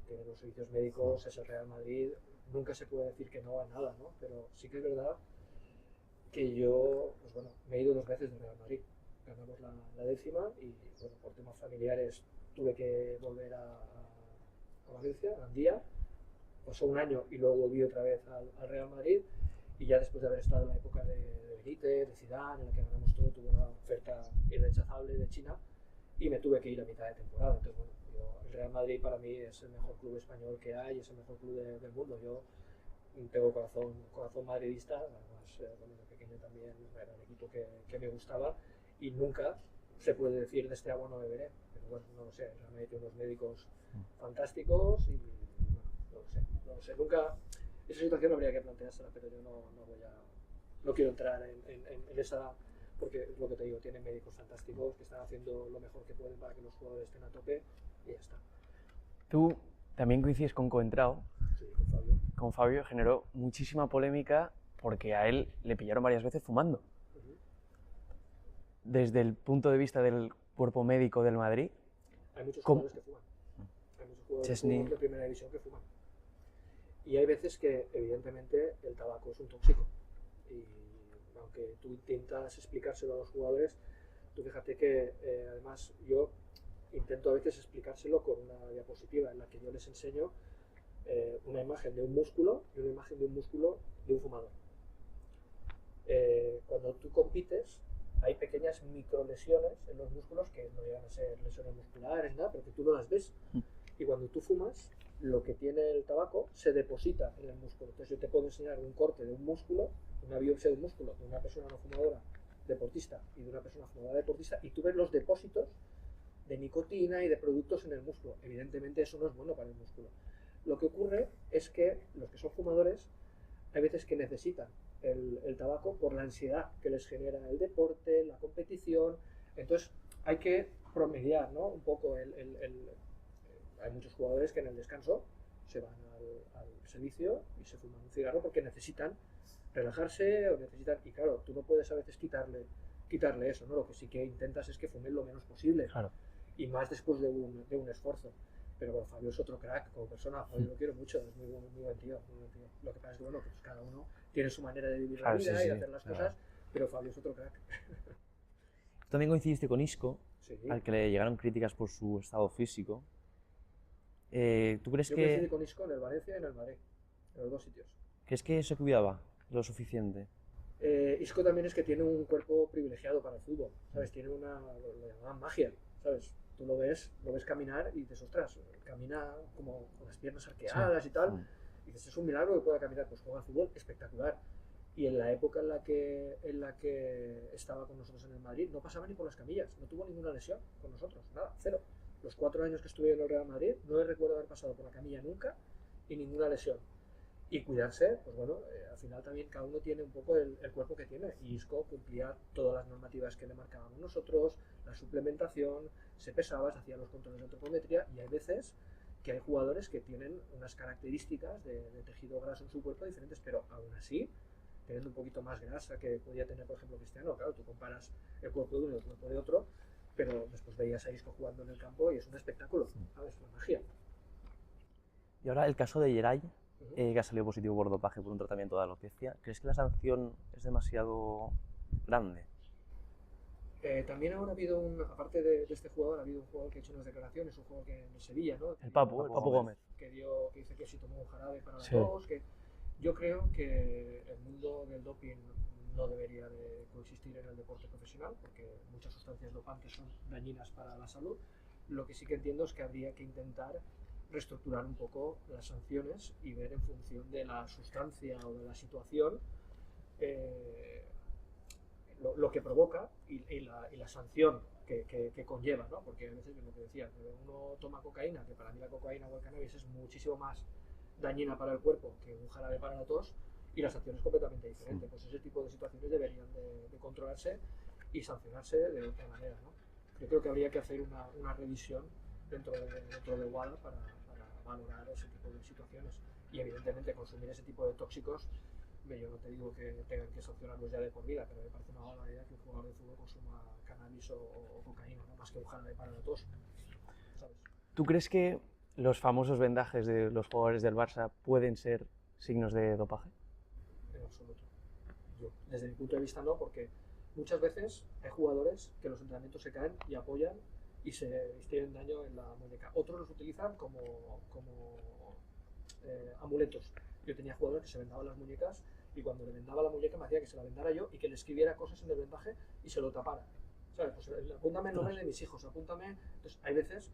Tiene los servicios médicos, es el Real Madrid, nunca se puede decir que no a nada, ¿no? Pero sí que es verdad que yo, pues bueno, me he ido 2 veces del Real Madrid. Ganamos la 10ª y, bueno, por temas familiares tuve que volver a Valencia, a Gandía. Pasó un año y luego volví otra vez al Real Madrid, y ya después de haber estado en la época de Benítez, de Zidane, en la que ganamos todo, tuve una oferta irrechazable de China y me tuve que ir a mitad de temporada. Entonces, bueno, el Real Madrid para mí es el mejor club español que hay, es el mejor club del mundo. Yo tengo corazón madridista, además desde pequeño también era el equipo que me gustaba, y nunca se puede decir de este agua no beberé, pero bueno, no lo sé, el Real Madrid tiene unos médicos fantásticos y bueno, no lo sé, nunca, esa situación habría que planteársela, pero yo no quiero entrar en esa, porque es lo que te digo, tienen médicos fantásticos que están haciendo lo mejor que pueden para que los jugadores estén a tope y ya está. Tú también coincides con Coentrao. Sí, con Fabio. Con Fabio generó muchísima polémica porque a él le pillaron varias veces fumando. Desde el punto de vista del cuerpo médico del Madrid, Hay muchos jugadores que fuman. Hay muchos jugadores Chesney de primera división que fuman. Y hay veces que, evidentemente, el tabaco es un tóxico. Y aunque tú intentas explicárselo a los jugadores, tú fíjate que, además, yo intento a veces explicárselo con una diapositiva en la que yo les enseño una imagen de un músculo y una imagen de un músculo de un fumador. Cuando tú compites, hay pequeñas microlesiones en los músculos que no llegan a ser lesiones musculares, nada, pero que tú no las ves. Y cuando tú fumas, lo que tiene el tabaco se deposita en el músculo. Entonces yo te puedo enseñar un corte de un músculo, una biopsia de un músculo de una persona no fumadora deportista y de una persona fumadora deportista, y tú ves los depósitos de nicotina y de productos en el músculo. Evidentemente eso no es bueno para el músculo. Lo que ocurre es que los que son fumadores hay veces que necesitan el tabaco por la ansiedad que les genera el deporte, la competición. Entonces hay que promediar, ¿no? Un poco hay muchos jugadores que en el descanso se van al servicio y se fuman un cigarro porque necesitan relajarse o necesitan, y claro, tú no puedes a veces quitarle eso, ¿no? Lo que sí que intentas es que fumen lo menos posible, claro, y más después de un esfuerzo. Pero bueno, Fabio es otro crack como persona, Fabio lo quiero mucho, es muy buen tío, muy buen tío. Lo que pasa es que bueno, pues cada uno tiene su manera de vivir la vida y de hacer las cosas, pero Fabio es otro crack. También coincidiste con Isco, Sí. al que le llegaron críticas por su estado físico. ¿Tú crees Yo coincidí con Isco en el Valencia y en el Madrid, en los dos sitios. ¿Crees que se cuidaba lo suficiente? Isco también es que tiene un cuerpo privilegiado para el fútbol, ¿sabes? Tiene lo llamaban magia, ¿sabes? Tú lo ves caminar y dices, ostras, camina como con las piernas arqueadas y tal. Y dices, es un milagro que pueda caminar, pues juega al fútbol espectacular. Y en la época en la que estaba con nosotros en el Madrid, no pasaba ni por las camillas, no tuvo ninguna lesión con nosotros, nada, cero. Los 4 años que estuve en el Real Madrid, no le recuerdo haber pasado por la camilla nunca y ninguna lesión. Y cuidarse, pues bueno, al final también cada uno tiene un poco el cuerpo que tiene. Y Isco cumplía todas las normativas que le marcábamos nosotros, la suplementación, se pesaba, se hacían los controles de antropometría, y hay veces que hay jugadores que tienen unas características de tejido graso en su cuerpo diferentes, pero aún así, teniendo un poquito más grasa que podía tener, por ejemplo, Cristiano, claro, tú comparas el cuerpo de uno y el cuerpo de otro, pero después veías a Isco jugando en el campo y es un espectáculo, ¿sabes? La magia. Y ahora el caso de Yeray, que ha salido positivo por dopaje por un tratamiento de alopecia. ¿Crees que la sanción es demasiado grande? También ahora ha habido aparte de este jugador, ha habido un jugador que ha hecho unas declaraciones, un jugador que en Sevilla, ¿no? el Papu Gómez. Que dice que si tomó un jarabe para la tos, que yo creo que el mundo del doping no debería de coexistir en el deporte profesional, porque muchas sustancias dopantes son dañinas para la salud. Lo que sí que entiendo es que habría que intentar reestructurar un poco las sanciones y ver en función de la sustancia o de la situación lo que provoca y la sanción que conlleva, ¿no? Porque a veces, lo que decía, uno toma cocaína, que para mí la cocaína o el cannabis es muchísimo más dañina para el cuerpo que un jarabe para la tos, y la sanción es completamente diferente. Pues ese tipo de situaciones deberían de controlarse y sancionarse de otra manera, ¿no? Yo creo que habría que hacer una revisión dentro de WADA para valorar ese tipo de situaciones, y evidentemente consumir ese tipo de tóxicos. Yo no te digo que tengan que sancionarlos ya de por vida, pero me parece una barbaridad que un jugador de fútbol consuma cannabis o cocaína, ¿no? Más que un jarabe para la tos, ¿sabes? ¿Tú crees que los famosos vendajes de los jugadores del Barça pueden ser signos de dopaje? En absoluto. Yo, desde mi punto de vista, no, porque muchas veces hay jugadores que los entrenamientos se caen y apoyan y se tienen daño en la muñeca. Otros los utilizan como amuletos. Yo tenía jugadores que se vendaban las muñecas, y cuando le vendaba la muñeca me hacía que se la vendara yo y que le escribiera cosas en el vendaje y se lo tapara. ¿Sabes? Pues apúntame el nombre de mis hijos, apúntame. Entonces, hay veces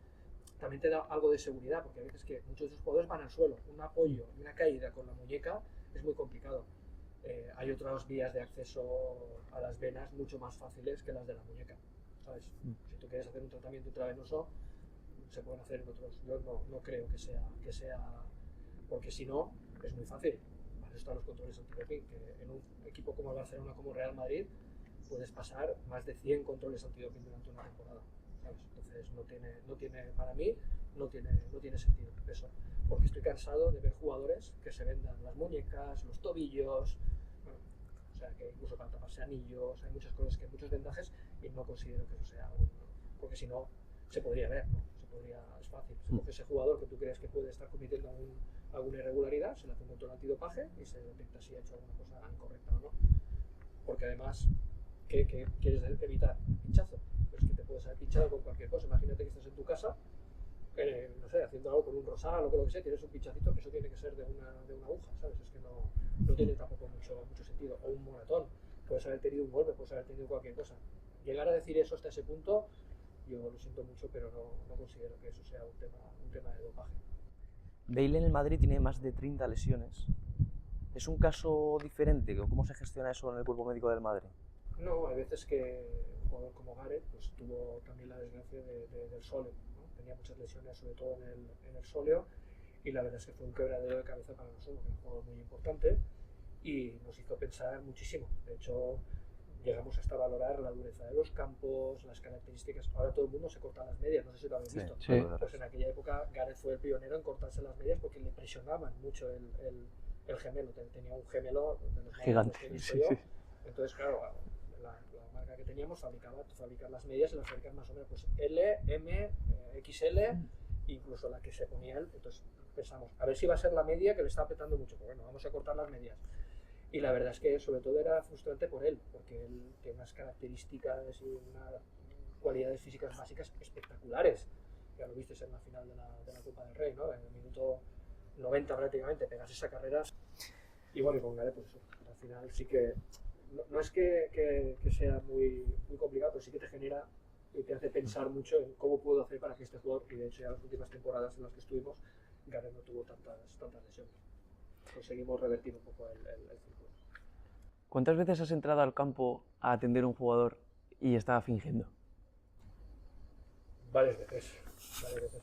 también te da algo de seguridad, porque hay veces que muchos de esos jugadores van al suelo. Un apoyo y una caída con la muñeca es muy complicado. Hay otras vías de acceso a las venas mucho más fáciles que las de la muñeca. ¿sabes? Si tú quieres hacer un tratamiento intravenoso, se pueden hacer en otros. Yo no creo que sea, porque si no, es muy fácil. Para eso están los controles antidoping, que en un equipo como el Barcelona, como Real Madrid, puedes pasar más de 100 controles antidoping durante una temporada, ¿sabes? Entonces para mí, no tiene sentido eso, porque estoy cansado de ver jugadores que se vendan las muñecas, los tobillos, bueno, o sea, que incluso para taparse anillos, hay muchas cosas, que muchos vendajes, y no considero que eso sea algo, porque si no, se podría ver, ¿no? Es fácil. Se coge ese jugador que tú crees que puede estar cometiendo alguna irregularidad, se le hace un control antidopaje y se detecta si ha hecho alguna cosa incorrecta o no. Porque además, ¿qué quieres evitar? Pinchazo. Pero es que te puedes haber pinchado con cualquier cosa. Imagínate que estás en tu casa, no sé, haciendo algo con un rosal o con lo que sea, tienes un pinchacito, eso tiene que ser de una aguja, ¿sabes? Es que no tiene tampoco mucho sentido. O un moratón. Puedes haber tenido un golpe, puedes haber tenido cualquier cosa. Llegar a decir eso hasta ese punto, yo lo siento mucho, pero no considero que eso sea un tema de dopaje. Bale en el Madrid tiene más de 30 lesiones. ¿Es un caso diferente? ¿Cómo se gestiona eso en el cuerpo médico del Madrid? No, hay veces que un jugador como Gareth pues, tuvo también la desgracia del sóleo, ¿no? Tenía muchas lesiones, sobre todo en el sóleo, y la verdad es que fue un quebradero de cabeza para nosotros, que es un jugador muy importante, y nos hizo pensar muchísimo. De hecho, llegamos hasta valorar la dureza de los campos, las características. Ahora todo el mundo se corta las medias, no sé si lo habéis visto. Sí. Pues en aquella época Gareth fue el pionero en cortarse las medias porque le presionaban mucho el gemelo. Tenía un gemelo de los gigante. que he visto yo. Entonces, claro, la marca que teníamos fabricar las medias y las fabricar más o menos pues L, M, XL, incluso la que se ponía él. Entonces pensamos, a ver si va a ser la media que le está apretando mucho. Pues bueno, vamos a cortar las medias. Y la verdad es que sobre todo era frustrante por él, porque él tiene unas características y unas cualidades físicas básicas espectaculares. Ya lo viste en la final de la Copa del Rey, ¿no? En el minuto 90 prácticamente pegas esa carrera. Y bueno, y con Gareth, pues eso, al final sí que no es que sea muy complicado, pero sí que te genera y te hace pensar mucho en cómo puedo hacer para que este jugador, y de hecho ya las últimas temporadas en las que estuvimos, Gareth no tuvo tantas lesiones. Conseguimos revertir un poco el círculo. ¿Cuántas veces has entrado al campo a atender a un jugador y estaba fingiendo? Varias veces,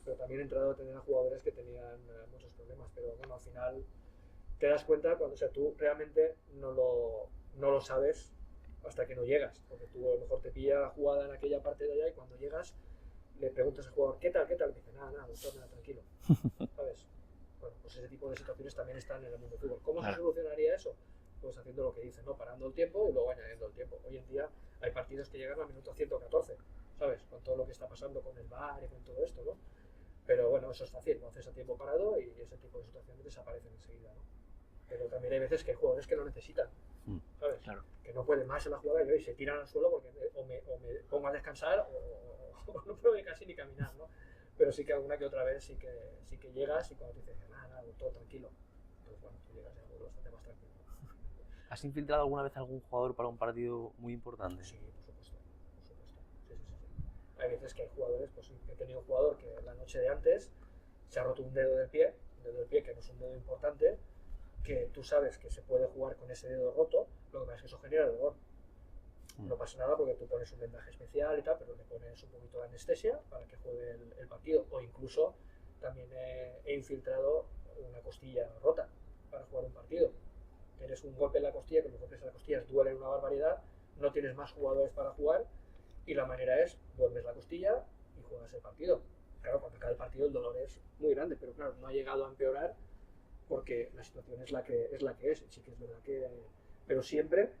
pero también he entrado a atender a jugadores que tenían muchos problemas, pero bueno, al final te das cuenta cuando, o sea, tú realmente no lo sabes hasta que no llegas, porque tú a lo mejor te pilla la jugada en aquella parte de allá y cuando llegas le preguntas al jugador, ¿qué tal? Dice, nada, doctor, nada, tranquilo, ¿sabes? Bueno, pues ese tipo de situaciones también están en el mundo del fútbol. ¿Cómo se solucionaría eso? Pues haciendo lo que dicen, ¿no? Parando el tiempo y luego añadiendo el tiempo. Hoy en día hay partidos que llegan al minuto 114, ¿sabes? Con todo lo que está pasando con el VAR y con todo esto, ¿no? Pero bueno, eso es fácil, lo haces a tiempo parado y ese tipo de situaciones desaparecen enseguida, ¿no? Pero también hay veces que hay jugadores que lo necesitan, ¿sabes? Claro. Que no pueden más en la jugada y se tiran al suelo porque o me pongo a descansar o no puedo casi ni caminar, ¿no? Pero sí que alguna que otra vez sí que llegas y cuando te dicen, nada, todo tranquilo, pues bueno, tú llegas y algo bastante más tranquilo. ¿Has infiltrado alguna vez a algún jugador para un partido muy importante? Sí, por supuesto. Sí. Hay veces que hay jugadores, pues he tenido un jugador que la noche de antes se ha roto un dedo del pie que no es un dedo importante, que tú sabes que se puede jugar con ese dedo roto, lo que pasa es que eso genera dolor. No pasa nada porque tú pones un vendaje especial y tal, pero le pones un poquito de anestesia para que juegue el partido. O incluso también he infiltrado una costilla rota para jugar un partido. Tienes un golpe en la costilla, que los golpes en la costilla duelen una barbaridad, no tienes más jugadores para jugar y la manera es, duermes la costilla y juegas el partido. Claro, cuando acaba el partido el dolor es muy grande, pero claro, no ha llegado a empeorar porque la situación es la que es. Sí que es verdad que... Pero siempre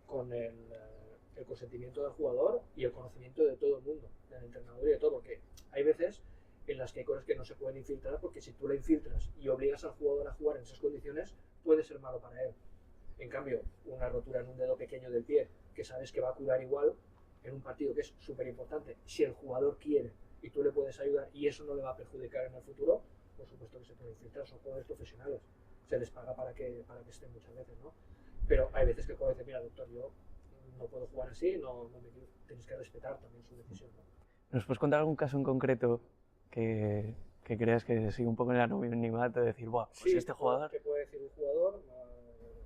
con el consentimiento del jugador y el conocimiento de todo el mundo, del entrenador y de todo, porque hay veces en las que hay cosas que no se pueden infiltrar, porque si tú la infiltras y obligas al jugador a jugar en esas condiciones, puede ser malo para él. En cambio, una rotura en un dedo pequeño del pie, que sabes que va a curar igual, en un partido que es súper importante, si el jugador quiere y tú le puedes ayudar y eso no le va a perjudicar en el futuro, por supuesto que se puede infiltrar, son jugadores profesionales, se les paga para que estén muchas veces, ¿no? Pero hay veces que el jugador dice, mira doctor, yo no puedo jugar así, no me quiero, tienes que respetar también su decisión, ¿no? ¿Nos puedes contar algún caso en concreto que creas que sigue un poco en el anonimato de decir, buah, pues sí, este jugador... ¿qué puede decir un jugador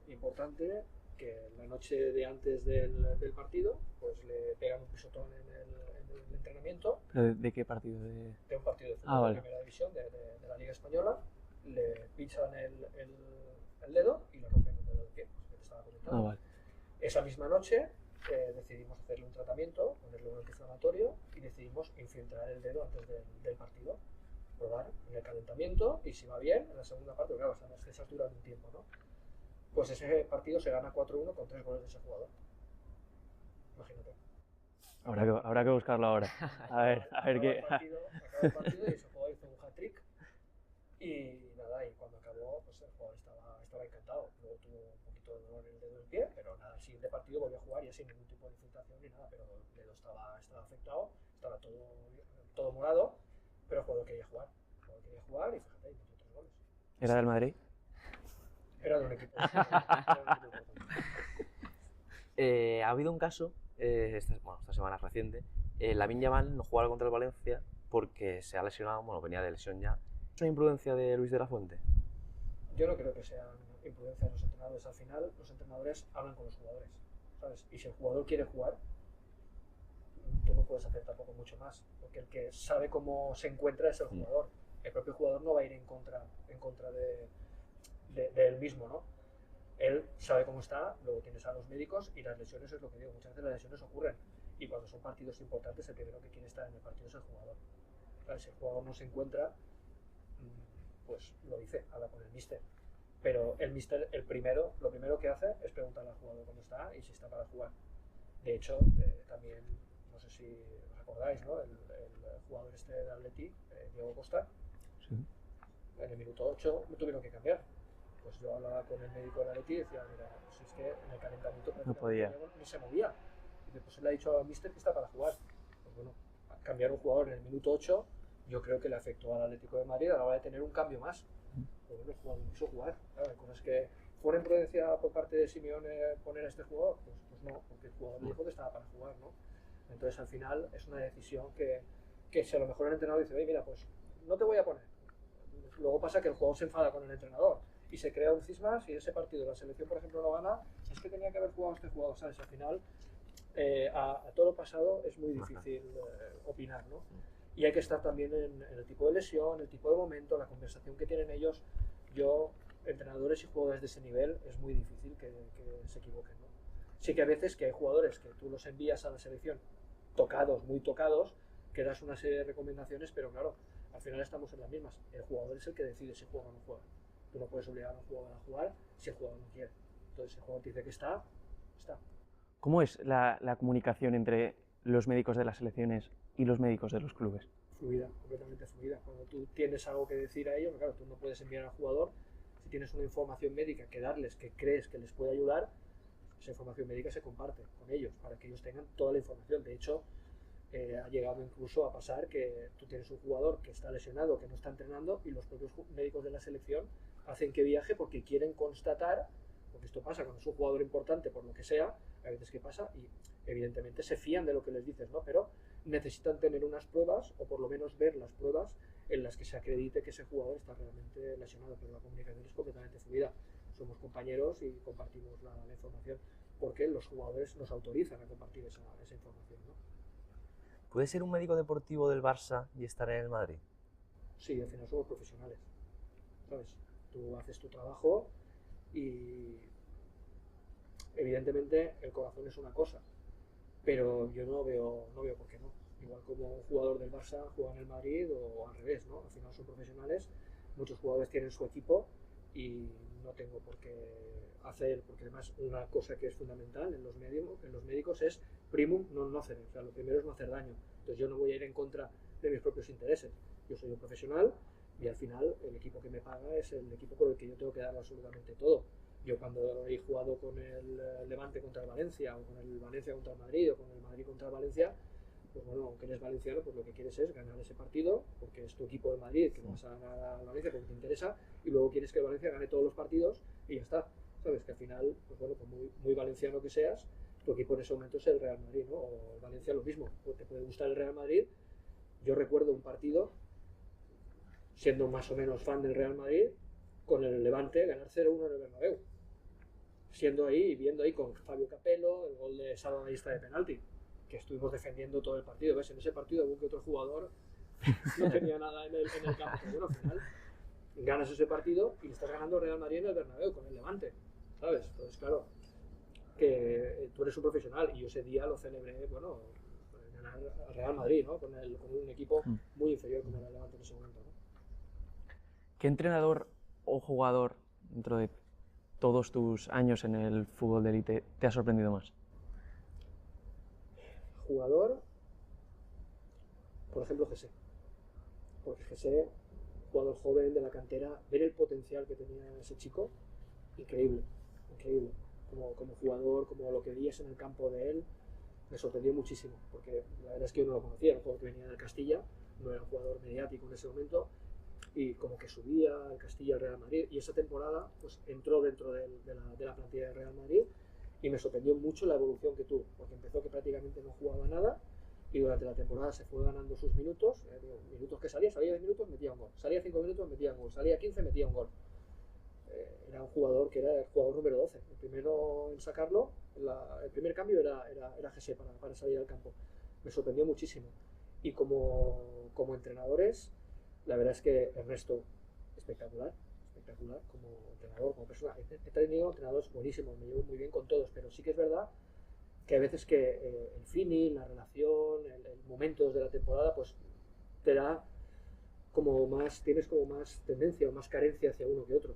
importante que la noche de antes del partido pues le pegan un pisotón en el entrenamiento ¿Pero de qué partido? de un partido de fútbol vale. de primera división de la Liga Española, le pinchan el dedo y le rompen el dedo del pie, que te estaba comentando. Vale. Esa misma noche decidimos hacerle un tratamiento, ponerle un antiinflamatorio y decidimos infiltrar el dedo antes del partido, probar en el calentamiento y si va bien, en la segunda parte, claro, las esas duran un tiempo, ¿no? Pues ese partido se gana 4-1 con 3 goles de ese jugador. Imagínate. Habrá que buscarlo ahora. A ver qué. Acabó el partido y ese jugador hizo un hat-trick y nada, y cuando acabó, pues el jugador estaba encantado. Luego tuvo un poquito de dolor en el dedo del pie, pero nada, el siguiente partido volvió a jugar ya sin ningún tipo de infiltración ni nada, pero el dedo estaba afectado, estaba todo morado, pero el jugador quería jugar. El jugador quería jugar y fíjate, y metió 3 goles. ¿Era del Madrid? Era de un equipo. Ha habido un caso, esta semana reciente, Lamine Yamal no jugaba contra el Valencia porque se ha lesionado, bueno, venía de lesión ya. ¿Es una imprudencia de Luis de la Fuente? Yo no creo que sea imprudencia de los entrenadores. Al final, los entrenadores hablan con los jugadores, ¿sabes? Y si el jugador quiere jugar, tú no puedes hacer tampoco mucho más, porque el que sabe cómo se encuentra es el jugador. El propio jugador no va a ir en contra de él mismo, ¿no? Él sabe cómo está, luego tienes a los médicos y las lesiones es lo que digo, muchas veces las lesiones ocurren y cuando son partidos importantes el primero que quiere estar en el partido es el jugador. Claro, si el jugador no se encuentra, pues lo dice, habla con el míster. Pero el míster, lo primero que hace es preguntarle al jugador cómo está y si está para jugar. De hecho, también, no sé si os acordáis, ¿no? El jugador este del Atleti, Diego Costa, Sí. en el minuto 8 me tuvieron que cambiar. Pues yo hablaba con el médico del Atleti y decía, mira, si es que en el calentamiento No podía. ni se movía. Y pues él le ha dicho al míster que está para jugar. Pues bueno, cambiar un jugador en el minuto 8 yo creo que le afectó al Atlético de Madrid a la hora de tener un cambio más. Pues bueno, el jugador quiso jugar. Claro, hay cosas que fuera imprudencia por parte de Simeone poner a este jugador, pues no, porque el jugador le dijo que estaba para jugar, ¿no? Entonces al final es una decisión que si a lo mejor el entrenador dice, oye, mira, pues no te voy a poner. Luego pasa que el jugador se enfada con el entrenador y se crea un cisma. Si ese partido la selección, por ejemplo, lo gana, es que tenía que haber jugado este jugador, ¿sabes? Al final, a todo lo pasado es muy difícil opinar, ¿no? Y hay que estar también en el tipo de lesión, el tipo de momento, la conversación que tienen ellos. Entrenadores y jugadores de ese nivel, es muy difícil que se equivoquen, ¿no? Sí que a veces que hay jugadores que tú los envías a la selección tocados, muy tocados, que das una serie de recomendaciones, pero claro, al final estamos en las mismas. El jugador es el que decide si juega o no juega. Tú no puedes obligar a un jugador a jugar si el jugador no quiere. Entonces, si el jugador te dice que está. ¿Cómo es la comunicación entre los médicos de las selecciones y los médicos de los clubes? Fluida, completamente fluida. Cuando tú tienes algo que decir a ellos, claro, tú no puedes enviar al jugador. Si tienes una información médica que darles, que crees que les puede ayudar, esa información médica se comparte con ellos para que ellos tengan toda la información. De hecho, ha llegado incluso a pasar que tú tienes un jugador que está lesionado, que no está entrenando, y los propios médicos de la selección hacen que viaje porque quieren constatar, porque esto pasa cuando es un jugador importante por lo que sea, a veces que pasa, y evidentemente se fían de lo que les dices, ¿no? Pero necesitan tener unas pruebas, o por lo menos ver las pruebas en las que se acredite que ese jugador está realmente lesionado, pero la comunicación es completamente fluida. Somos compañeros y compartimos la información, porque los jugadores nos autorizan a compartir esa información, ¿no? ¿Puede ser un médico deportivo del Barça y estar en el Madrid? Sí, al final somos profesionales, ¿sabes? Tú haces tu trabajo y evidentemente el corazón es una cosa, pero yo no veo por qué no. Igual como un jugador del Barça juega en el Madrid o al revés, ¿no? Al final son profesionales, muchos jugadores tienen su equipo y no tengo por qué hacer, porque además una cosa que es fundamental en los médicos es primum non nocere, o sea, lo primero es no hacer daño. Entonces yo no voy a ir en contra de mis propios intereses. Yo soy un profesional y al final el equipo que me paga es el equipo por el que yo tengo que dar absolutamente todo. Yo cuando he jugado con el Levante contra el Valencia, o con el Valencia contra el Madrid, o con el Madrid contra el Valencia, pues bueno, aunque eres valenciano, pues lo que quieres es ganar ese partido, porque es tu equipo de Madrid, que vas a ganar al Valencia porque te interesa, y luego quieres que el Valencia gane todos los partidos y ya está. Sabes que al final, pues bueno, pues muy valenciano que seas, tu equipo en ese momento es el Real Madrid, ¿no? O el Valencia lo mismo, pues te puede gustar el Real Madrid. Yo recuerdo un partido, siendo más o menos fan del Real Madrid, con el Levante ganar 0-1 en el Bernabéu, siendo ahí y viendo ahí con Fabio Capello el gol de salvavidas de penalti, que estuvimos defendiendo todo el partido. ¿Ves? En ese partido hubo que otro jugador no tenía nada en el campo. Pero bueno, al final ganas ese partido y le estás ganando Real Madrid en el Bernabéu con el Levante, ¿sabes? Entonces, claro, que tú eres un profesional y yo ese día lo celebré, bueno, ganar al Real Madrid, ¿no? Con un equipo muy inferior como era el Levante en ese momento, ¿no? ¿Qué entrenador o jugador dentro de todos tus años en el fútbol de élite te ha sorprendido más? Jugador, por ejemplo, José. Porque José, jugador joven de la cantera, ver el potencial que tenía ese chico, increíble, increíble. Como jugador, como lo que veías en el campo de él, me sorprendió muchísimo, porque la verdad es que yo no lo conocía, era un jugador que venía del Castilla, no era un jugador mediático en ese momento, y como que subía al Castilla al Real Madrid, y esa temporada pues entró dentro de la plantilla del Real Madrid, y me sorprendió mucho la evolución que tuvo, porque empezó que prácticamente no jugaba nada, y durante la temporada se fue ganando sus minutos, minutos que salía 10 minutos, metía un gol, salía 5 minutos, metía un gol, salía 15, metía un gol. Era un jugador que era el jugador número 12, el primero en sacarlo, el primer cambio era José para salir al campo. Me sorprendió muchísimo. Y como entrenadores, la verdad es que Ernesto, espectacular como entrenador, como persona. He tenido entrenadores buenísimos, me llevo muy bien con todos, pero sí que es verdad que a veces que el feeling, la relación, el momentos de la temporada, pues te da tienes como más tendencia o más carencia hacia uno que otro.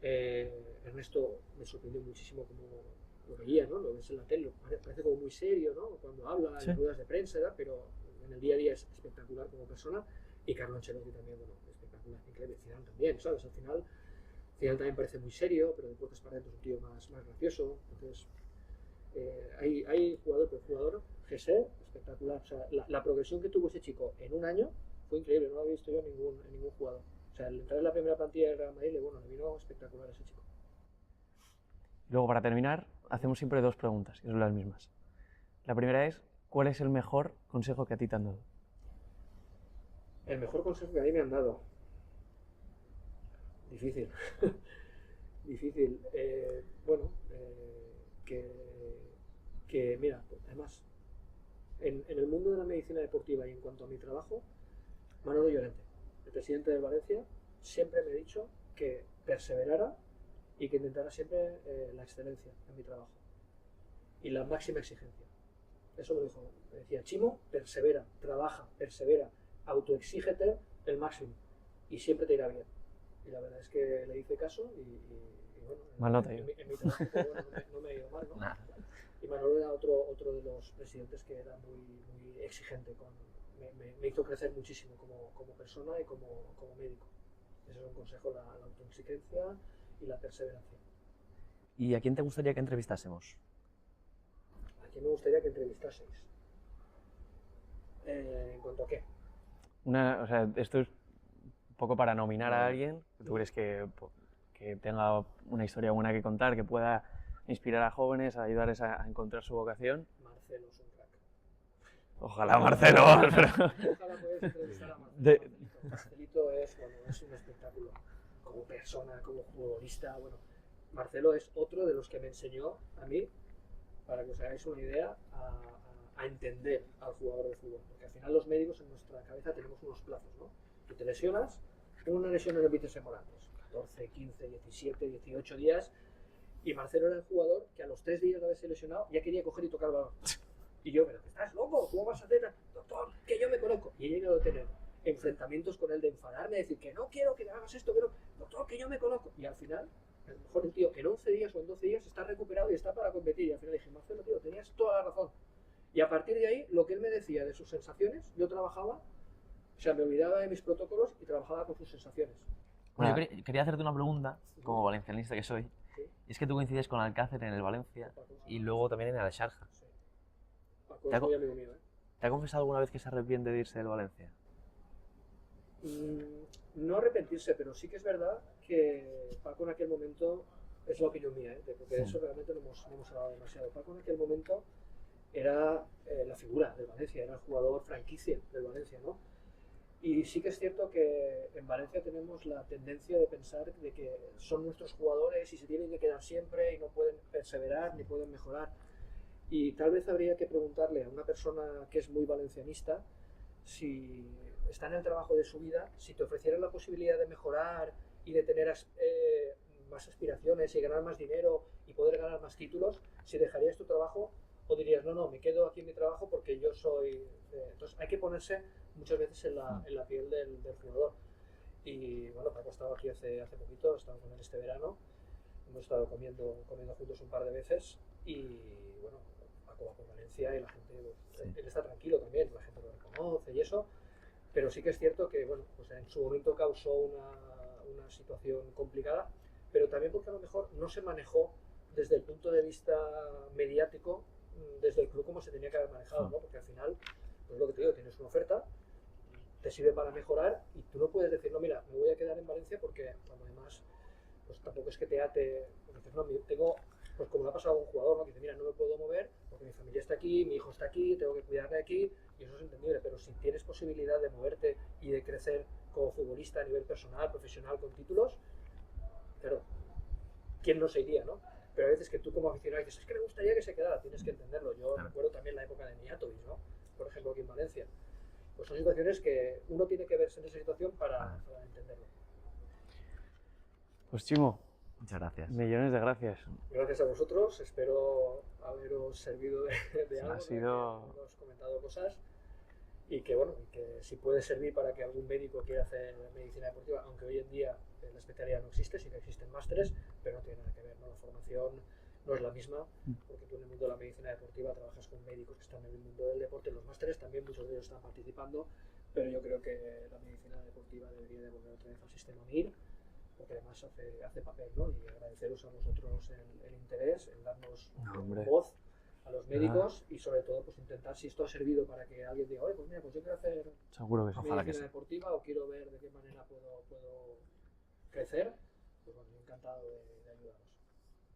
Ernesto me sorprendió muchísimo como lo veía, ¿no? Lo ves en la tele, parece como muy serio, ¿no? Cuando habla en ruedas de prensa, ¿verdad? Pero en el día a día es espectacular como persona. Y Carlo Ancelotti también, bueno, espectacular, increíble. Zidane también, ¿sabes? Al final, Zidane también parece muy serio, pero de puertas para adentro es un tío más gracioso. Entonces, hay jugador por jugador, José, espectacular. O sea, la progresión que tuvo ese chico en un año fue increíble, no lo había visto yo en ningún jugador. O sea, el entrar en la primera plantilla del Real Madrid, le vino espectacular a ese chico. Luego, para terminar, hacemos siempre dos preguntas, que son las mismas. La primera es, ¿cuál es el mejor consejo que a ti te han dado? El mejor consejo que a mí me han dado. Difícil. Difícil. Bueno, que mira, además, en el mundo de la medicina deportiva y en cuanto a mi trabajo, Manolo Llorente, el presidente de Valencia, siempre me ha dicho que perseverara y que intentara siempre la excelencia en mi trabajo y la máxima exigencia. Eso me dijo. Me decía, Chimo, persevera, trabaja, persevera, autoexígete el máximo y siempre te irá bien. Y la verdad es que le hice caso y bueno, Mal nota yo. en mi trabajo bueno, no me ha ido mal, ¿no? Nah. Y Manolo era otro de los presidentes que era muy exigente, me hizo crecer muchísimo como persona y como médico. Ese es un consejo, la autoexigencia y la perseverancia. ¿Y a quién te gustaría que entrevistásemos? ¿A quién me gustaría que entrevistaseis? ¿En cuanto a qué? O sea, esto es un poco para nominar a alguien que tú crees que tenga una historia buena que contar, que pueda inspirar a jóvenes, a ayudarles a encontrar su vocación. Marcelo es un crack. Ojalá Marcelo. Ojalá puedas entrevistar a Marcelo. Marcelito es un espectáculo. Como persona, como futbolista, bueno. Marcelo es otro de los que me enseñó a mí, para que os hagáis una idea, a entender al jugador de fútbol. Porque al final los médicos en nuestra cabeza tenemos unos plazos, ¿no? Tú te lesionas, una lesión en el bíceps femoral, 14, 15, 17, 18 días, y Marcelo era el jugador que a los 3 días de haberse lesionado ya quería coger y tocar el balón. Y yo, pero ¿estás loco? ¿Cómo vas a hacer? Doctor, que yo me conozco. Y he llegado a tener enfrentamientos con él de enfadarme, de decir que no quiero que me hagas esto, pero doctor, que yo me conozco. Y al final, a lo mejor el tío en 11 días o en 12 días está recuperado y está para competir. Y al final dije, Marcelo, tío, tenías toda la razón. Y a partir de ahí, lo que él me decía de sus sensaciones, yo trabajaba, o sea, me olvidaba de mis protocolos y trabajaba con sus sensaciones. Bueno, yo quería hacerte una pregunta, como valencianista que soy. ¿Sí? Y es que tú coincides con Alcácer en el Valencia y luego también en el Sharjah. Sí. Paco es muy amigo mío, ¿eh? ¿Te ha confesado alguna vez que se arrepiente de irse del Valencia? No arrepentirse, pero sí que es verdad que Paco en aquel momento, es la opinión mía, porque de eso realmente no hemos hablado demasiado. Paco en aquel momento era la figura del Valencia, era el jugador franquicia del Valencia, ¿no? Y sí que es cierto que en Valencia tenemos la tendencia de pensar de que son nuestros jugadores y se tienen que quedar siempre y no pueden perseverar ni pueden mejorar. Y tal vez habría que preguntarle a una persona que es muy valencianista si está en el trabajo de su vida, si te ofrecieran la posibilidad de mejorar y de tener más aspiraciones y ganar más dinero y poder ganar más títulos, si dejarías tu trabajo o dirías, no, no, me quedo aquí en mi trabajo porque yo soy... Entonces hay que ponerse muchas veces en la piel del jugador. Y bueno, Paco ha estado aquí hace poquito, he estado con él este verano, hemos estado comiendo juntos un par de veces y bueno, Paco va por Valencia y la gente, pues, él está tranquilo también, la gente lo reconoce y eso, pero sí que es cierto que bueno, pues en su momento causó una situación complicada, pero también porque a lo mejor no se manejó desde el punto de vista mediático, desde el club como se tenía que haber manejado, ¿no? Porque al final, pues lo que te digo, tienes una oferta, te sirve para mejorar y tú no puedes decir, no, mira, me voy a quedar en Valencia porque cuando además, pues tampoco es que te ate, porque dices, no, tengo, pues como le ha pasado a un jugador, ¿no? Que dice, mira, no me puedo mover porque mi familia está aquí, mi hijo está aquí, tengo que cuidarle aquí, y eso es entendible, pero si tienes posibilidad de moverte y de crecer como futbolista a nivel personal, profesional, con títulos, claro, ¿quién no se iría, no? Pero a veces que tú como aficionado dices, es que me gustaría que se quedara, tienes que entenderlo. Yo recuerdo también la época de Mijatovic, ¿no? Por ejemplo, aquí en Valencia. Pues son situaciones que uno tiene que verse en esa situación para entenderlo. Pues Chimo, Muchas gracias. millones de gracias. Gracias a vosotros, espero haberos servido de algo, Ha sido... ¿no? Que hemos comentado cosas y que bueno, y que si puede servir para que algún médico quiera hacer medicina deportiva, aunque hoy en día la especialidad no existe, sí que existen másteres, pero no tiene nada que ver, ¿no? La formación no es la misma, porque tú en el mundo de la medicina deportiva trabajas con médicos que están en el mundo del deporte, los másteres también muchos de ellos están participando, pero yo creo que la medicina deportiva debería de volver otra vez al sistema MIR, porque además hace papel, ¿no? Y agradeceros a vosotros el interés, el darnos voz a los médicos y sobre todo pues intentar, si esto ha servido para que alguien diga, oye, pues mira, pues yo quiero hacer Seguro que sí. medicina deportiva o quiero ver de qué manera puedo crecer, pues bueno, yo encantado de ayudaros.